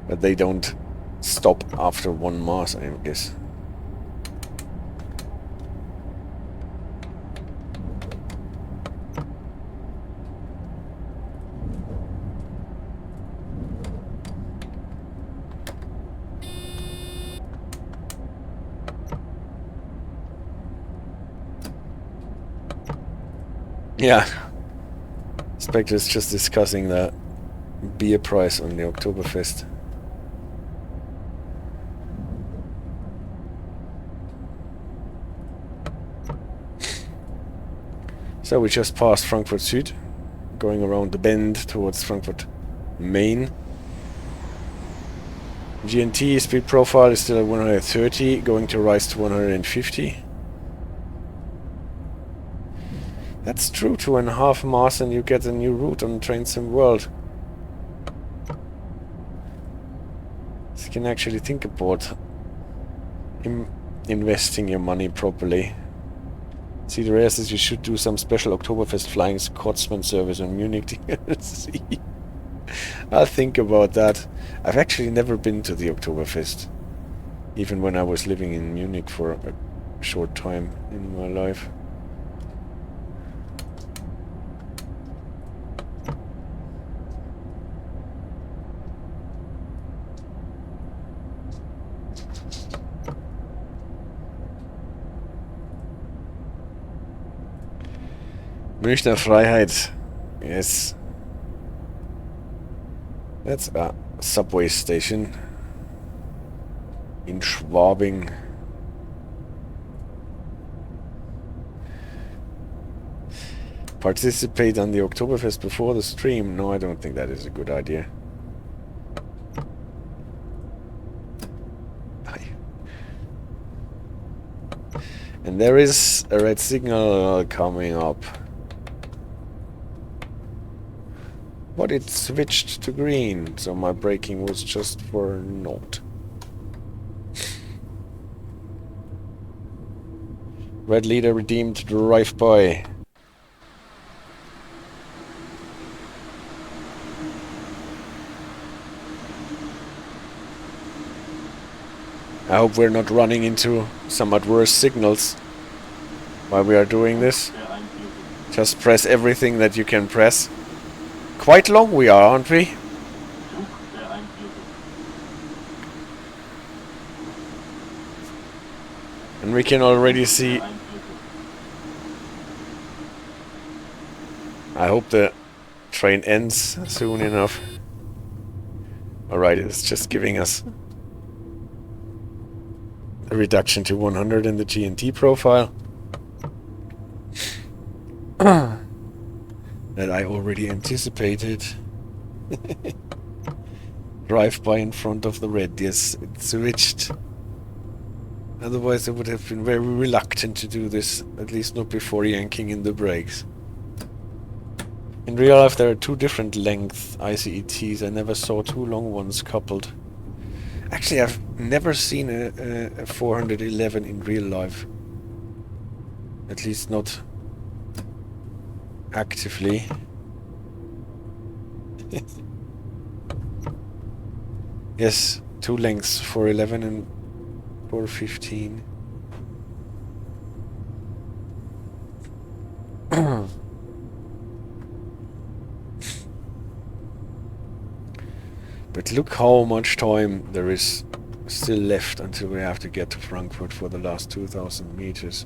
But they don't stop after one mass, I guess. Yeah. Spectre is just discussing the beer price on the Oktoberfest. So we just passed Frankfurt Süd, going around the bend towards Frankfurt Main. GNT speed profile is still at 130, going to rise to 150. That's true, 2.5 miles and you get a new route on Train Sim World. So you can actually think about investing your money properly. See, the rest is you should do some special Oktoberfest flying Scotsman service on Munich DLC. I'll think about that. I've actually never been to the Oktoberfest, even when I was living in Munich for a short time in my life. Münchner Freiheit. Yes. That's a subway station in Schwabing. Participate on the Oktoberfest before the stream? No, I don't think that is a good idea. And there is a red signal coming up. But it switched to green, so my braking was just for naught. Red leader redeemed Driveby. I hope we're not running into some adverse signals while we are doing this. Just press everything that you can press. Quite long we are, aren't we? And we can already see... I hope the train ends soon enough. Alright, it's just giving us a reduction to 100 in the GNT profile. That I already anticipated. Drive by in front of the red. Yes, it switched. Otherwise I would have been very reluctant to do this, at least not before yanking in the brakes. In real life there are two different length ICETs. I never saw two long ones coupled. Actually, I've never seen a 411 in real life. At least not actively. Yes, two lengths, 411 and 415. But look how much time there is still left until we have to get to Frankfurt for the last 2,000 meters.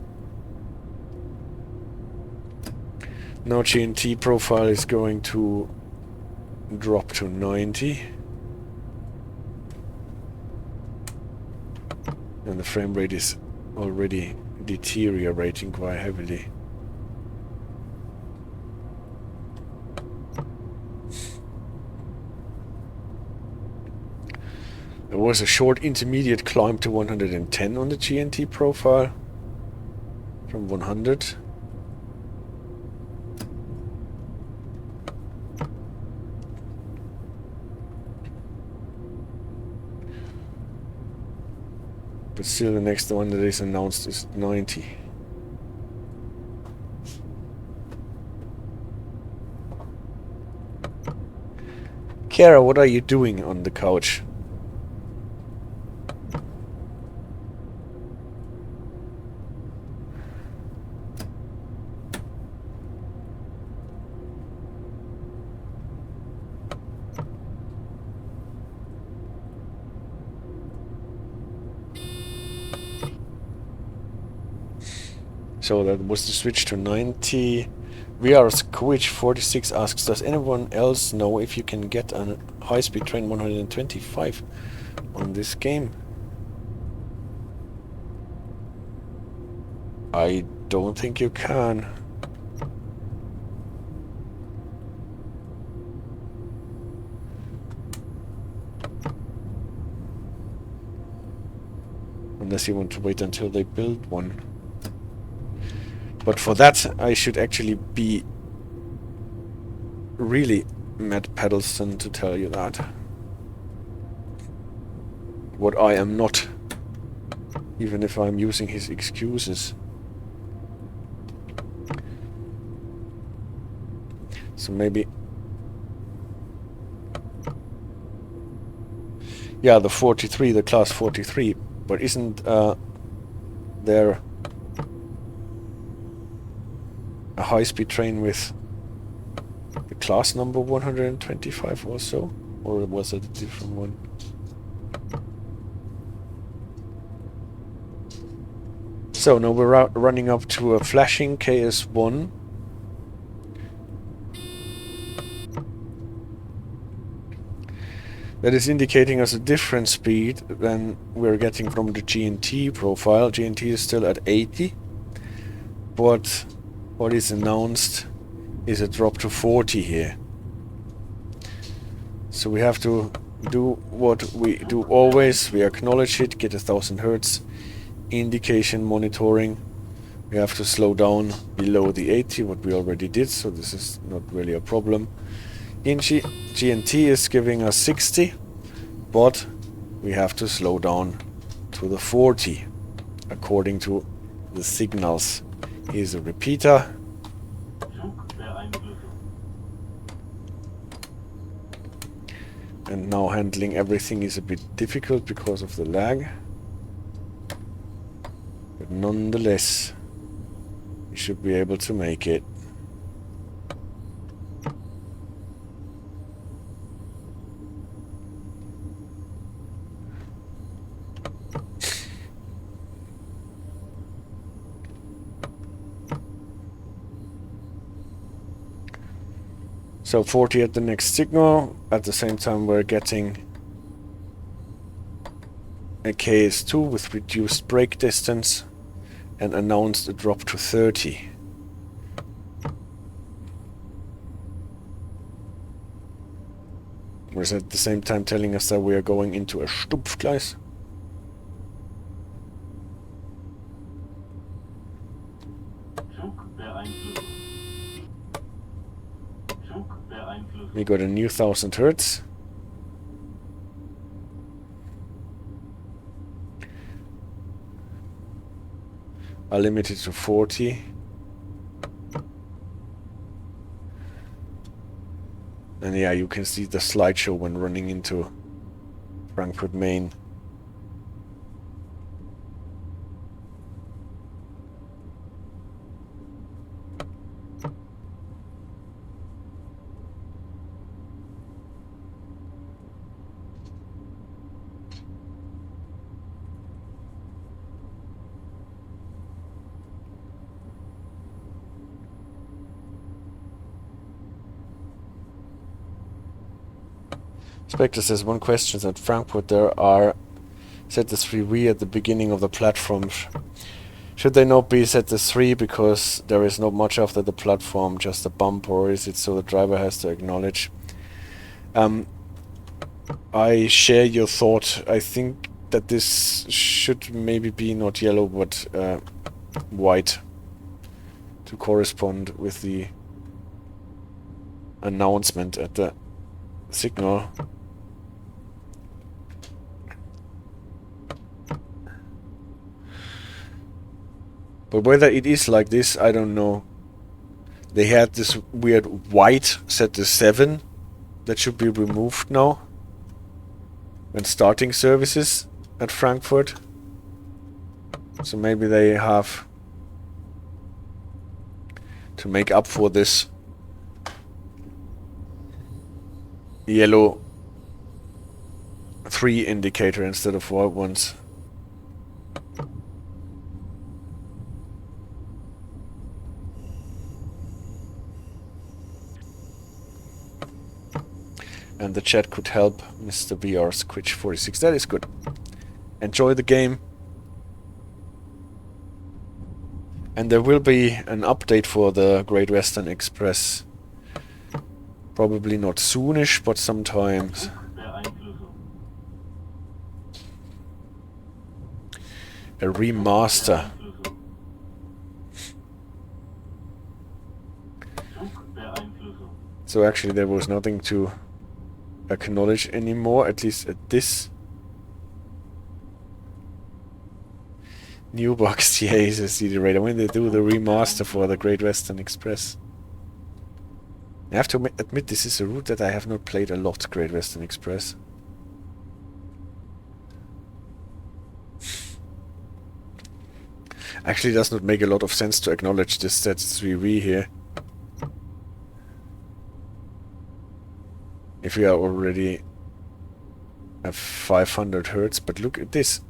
Now GNT profile is going to drop to 90. And the frame rate is already deteriorating quite heavily. There was a short intermediate climb to 110 on the GNT profile from 100. But still the next one that is announced is 90. Kara, what are you doing on the couch? So that was the switch to 90. VR Squitch 46 asks, does anyone else know if you can get a high-speed train 125 on this game? I don't think you can. Unless you want to wait until they build one. But for that, I should actually be really Matt Paddleston to tell you that. What I am not. Even if I'm using his excuses. So maybe... Yeah, the 43, the class 43. But isn't there a high-speed train with the class number 125 also? Or was it a different one? So now we're running up to a flashing KS1. That is indicating us a different speed than we're getting from the GNT profile. GNT is still at 80, but what is announced is a drop to 40 here. So we have to do what we do always. We acknowledge it, get 1000 Hertz, indication monitoring. We have to slow down below the 80, what we already did, so this is not really a problem. GNT is giving us 60, but we have to slow down to the 40 according to the signals. Here's a repeater. And now handling everything is a bit difficult because of the lag. But nonetheless, we should be able to make it. So 40 at the next signal. At the same time we're getting a KS2 with reduced brake distance and announced a drop to 30. Whereas at the same time telling us that we are going into a Stupfgleis. We got a new 1000 Hertz. Are limited to 40. And yeah, you can see the slideshow when running into Frankfurt Main. Spectre says, one question at Frankfurt there are Z3V at the beginning of the platform. Should they not be Z3 because there is not much after the platform, just a bump, or is it so the driver has to acknowledge? I share your thought. I think that this should maybe be not yellow but white to correspond with the announcement at the signal. But whether it is like this, I don't know. They had this weird white ZT7 that should be removed now when starting services at Frankfurt. So maybe they have to make up for this yellow 3 indicator instead of white ones. And the chat could help Mr. VR Squitch 46. That is good. Enjoy the game. And there will be an update for the Great Western Express. Probably not soonish, but sometimes. A remaster. So actually there was nothing to acknowledge anymore, at least at this. New box, yeah, is a CD radar. When they do the remaster for the Great Western Express. I have to admit this is a route that I have not played a lot, Great Western Express. Actually, it does not make a lot of sense to acknowledge this Z3V here. If we are already at 500 Hertz, but look at this.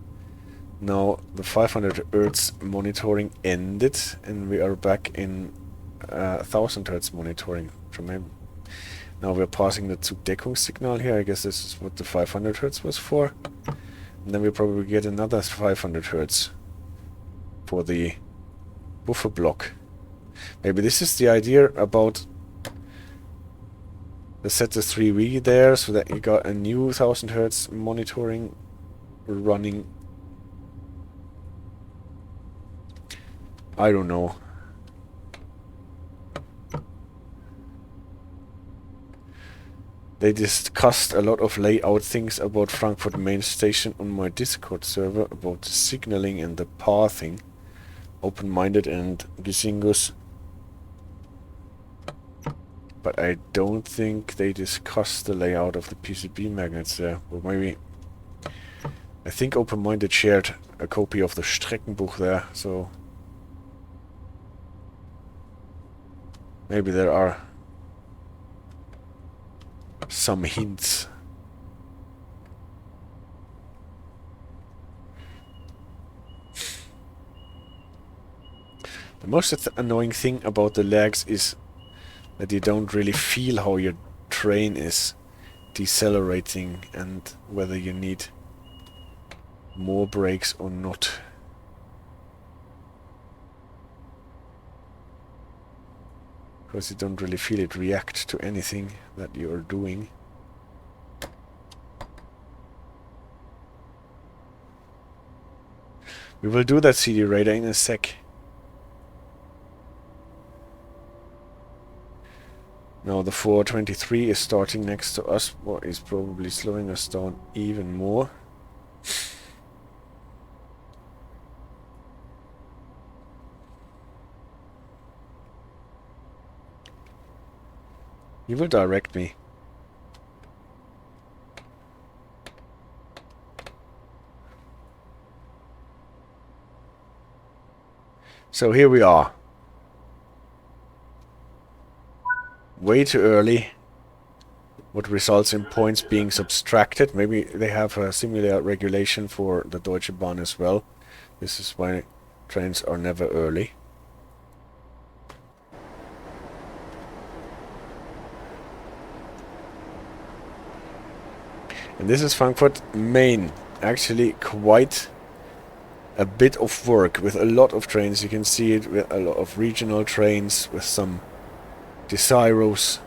Now the 500 Hertz monitoring ended and we are back in 1000 Hertz monitoring. Now we're passing the Zugdeckungssignal here. I guess this is what the 500 Hertz was for. And then we probably get another 500 Hertz for the buffer block. Maybe this is the idea about the ZS3V there, so that you got a new 1000 Hertz monitoring running. I don't know. They discussed a lot of layout things about Frankfurt Main Station on my Discord server, about the signaling and the pathing. Open-minded and Gisingus. But I don't think they discussed the layout of the PZB magnets there. Or maybe... I think Open-minded shared a copy of the Streckenbuch there, so... maybe there are some hints. The most annoying thing about the lags is that you don't really feel how your train is decelerating and whether you need more brakes or not. Because you don't really feel it react to anything that you are doing. We will do that CD radar in a sec. Now the 423 is starting next to us, what is probably slowing us down even more. You will direct me. So here we are. Way too early. What results in points being subtracted. Maybe they have a similar regulation for the Deutsche Bahn as well. This is why trains are never early. And this is Frankfurt Main. Actually quite a bit of work with a lot of trains. You can see it with a lot of regional trains, with some Desiros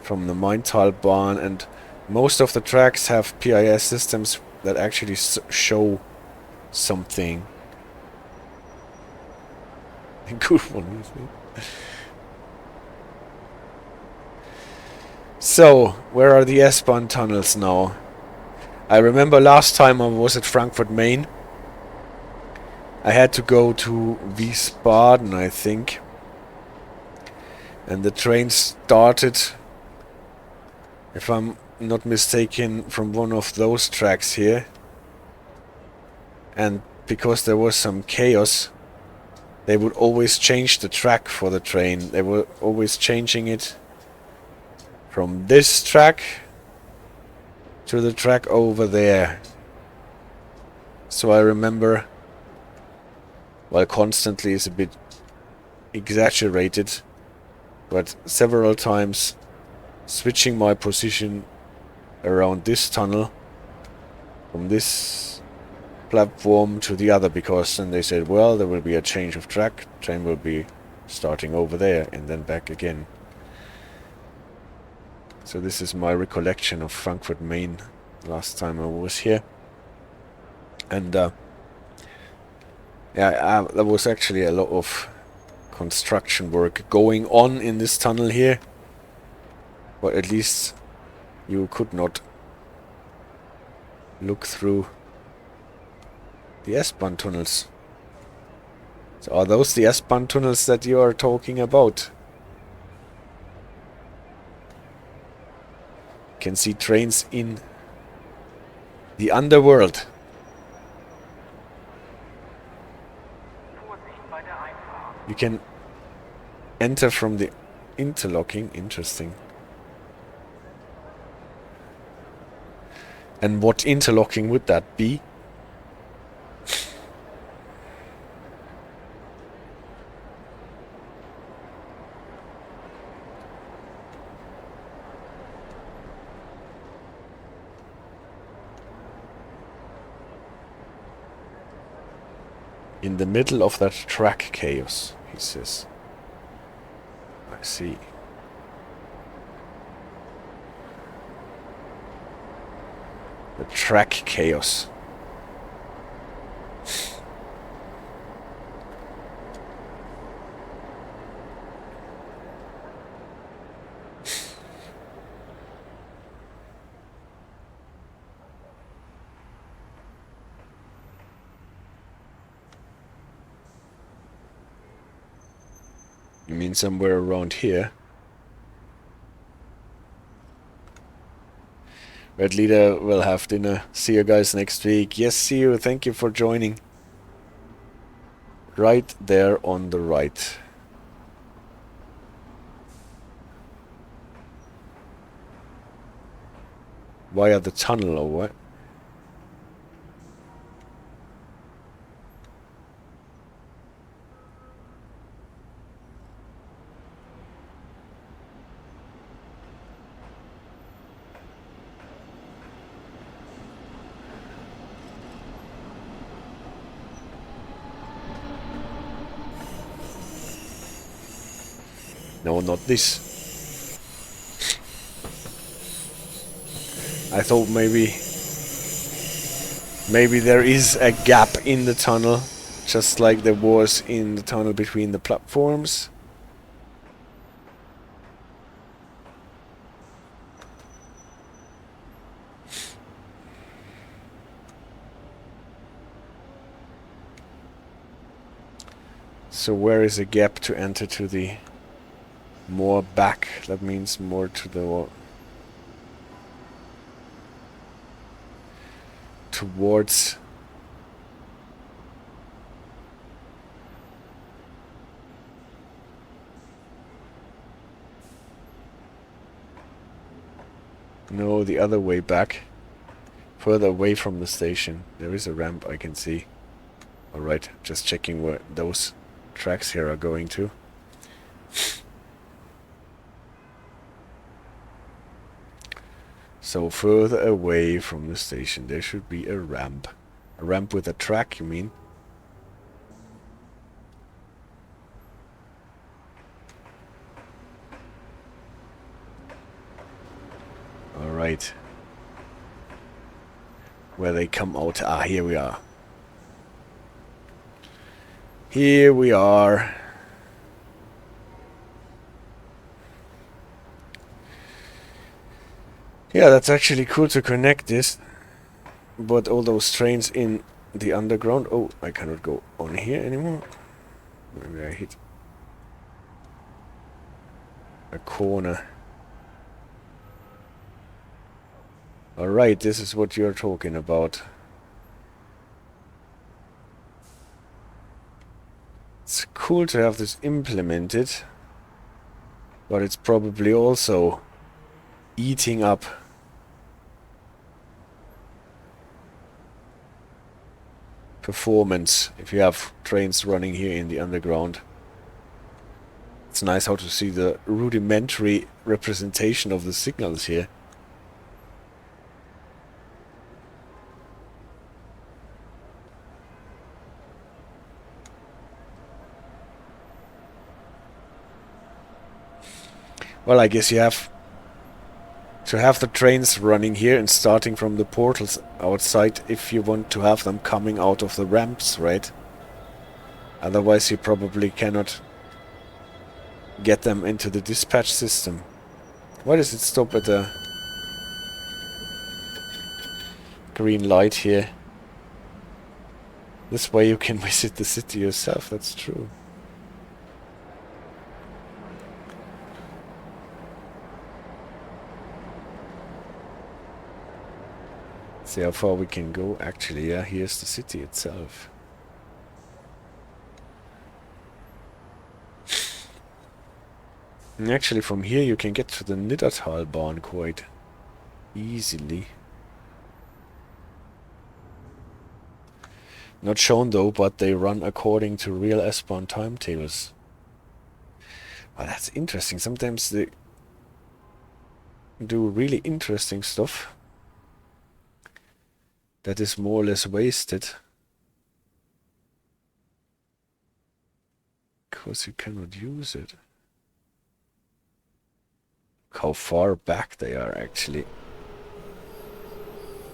from the Kinzigtalbahn, and most of the tracks have PIS systems that actually show something. A good one, isn't it? So, where are the S-Bahn tunnels now? I remember last time I was at Frankfurt Main, I had to go to Wiesbaden, I think. And the train started, if I'm not mistaken, from one of those tracks here. And because there was some chaos, they would always change the track for the train. They were always changing it from this track to the track over there. So I remember, well, constantly is a bit exaggerated, but several times switching my position around this tunnel from this platform to the other, because then they said, well, there will be a change of track, train will be starting over there and then back again. So this is my recollection of Frankfurt Main last time I was here. And yeah, there was actually a lot of construction work going on in this tunnel here, but at least you could not look through the S-Bahn tunnels. So are those the S-Bahn tunnels that you are talking about? You can see trains in the underworld. You can enter from the interlocking. Interesting. And what interlocking would that be? In the middle of that track chaos, he says. I see. The track chaos. You mean somewhere around here? Red Leader will have dinner. See you guys next week. Yes, see you. Thank you for joining. Right there on the right. Via the tunnel or what? No, not this. I thought maybe there is a gap in the tunnel, just like there was in the tunnel between the platforms. So where is a gap to enter to the more back? That means more to the towards no, the other way back, further away from the station. There is a ramp I can see. Alright, just checking where those tracks here are going to. So further away from the station there should be a ramp. A ramp with a track, you mean? Alright. Where they come out. Ah, here we are. Here we are. Yeah, that's actually cool to connect this. But all those trains in the underground. Oh, I cannot go on here anymore. Maybe I hit a corner. Alright, this is what you're talking about. It's cool to have this implemented, but it's probably also eating up performance if you have trains running here in the underground. It's nice how to see the rudimentary representation of the signals here. Well, I guess you have to have the trains running here and starting from the portals outside if you want to have them coming out of the ramps, right? Otherwise you probably cannot get them into the dispatch system. Why does it stop at the green light here? This way you can visit the city yourself, that's true. See how far we can go. Actually, yeah, here's the city itself. And actually from here you can get to the Kinzigtalbahn quite easily. Not shown though, but they run according to real S-Bahn timetables. Well, that's interesting. Sometimes they do really interesting stuff that is more or less wasted because you cannot use it. Look how far back they are actually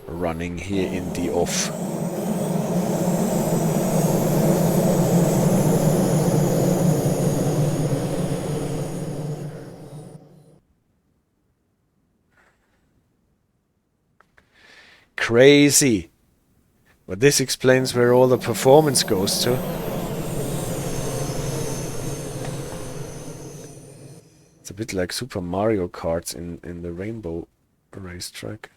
running here in the off. Crazy. But this explains where all the performance goes to. It's a bit like Super Mario Karts in the Rainbow racetrack.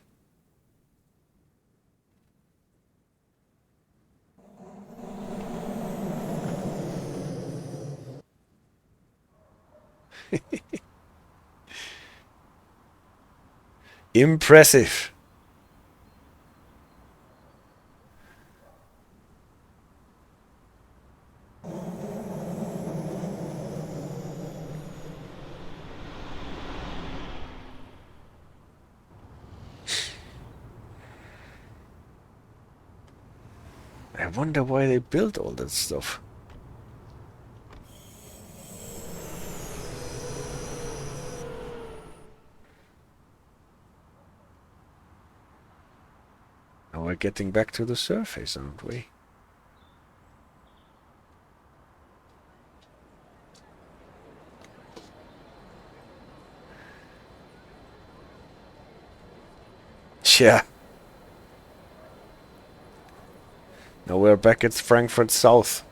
Impressive. I wonder why they built all that stuff. Now we're getting back to the surface, aren't we? Yeah. Now we're back at Frankfurt South.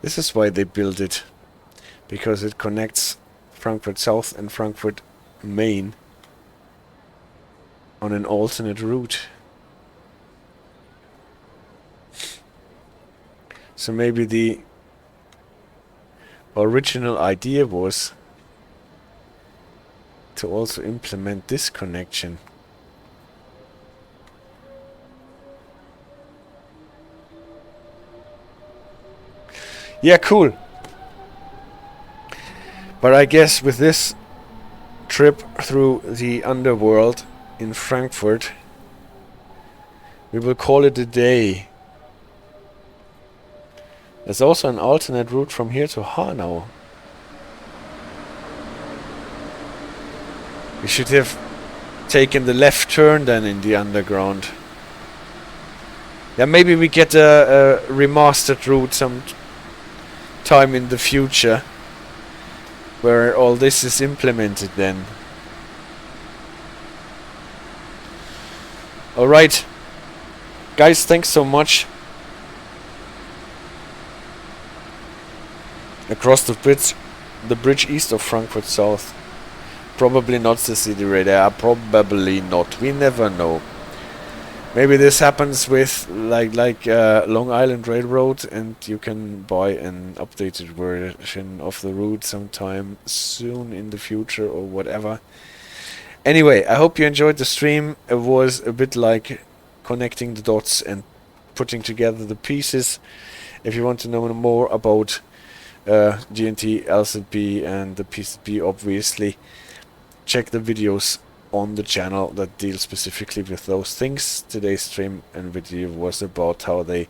This is why they built it. Because it connects Frankfurt South and Frankfurt Main on an alternate route. So maybe the original idea was to also implement this connection. Yeah, cool. But I guess with this trip through the underworld in Frankfurt, we will call it a day. There's also an alternate route from here to Hanau. We should have taken the left turn then in the underground. Yeah, maybe we get a remastered route some time in the future where all this is implemented then. Alright, guys, thanks so much across the bridge east of Frankfurt South. Probably not the city radar, probably not, we never know. Maybe this happens with like Long Island Railroad, and you can buy an updated version of the route sometime soon in the future or whatever. Anyway, I hope you enjoyed the stream. It was a bit like connecting the dots and putting together the pieces. If you want to know more about GNT, LZB and the PZB, obviously, check the videos on the channel that deal specifically with those things. Today's stream and video was about how they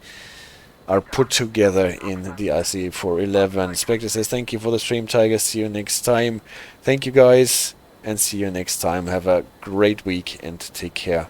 are put together in the ICE 411. Spectre says thank you for the stream, Tiger. See you next time. Thank you guys, and see you next time. Have a great week and take care.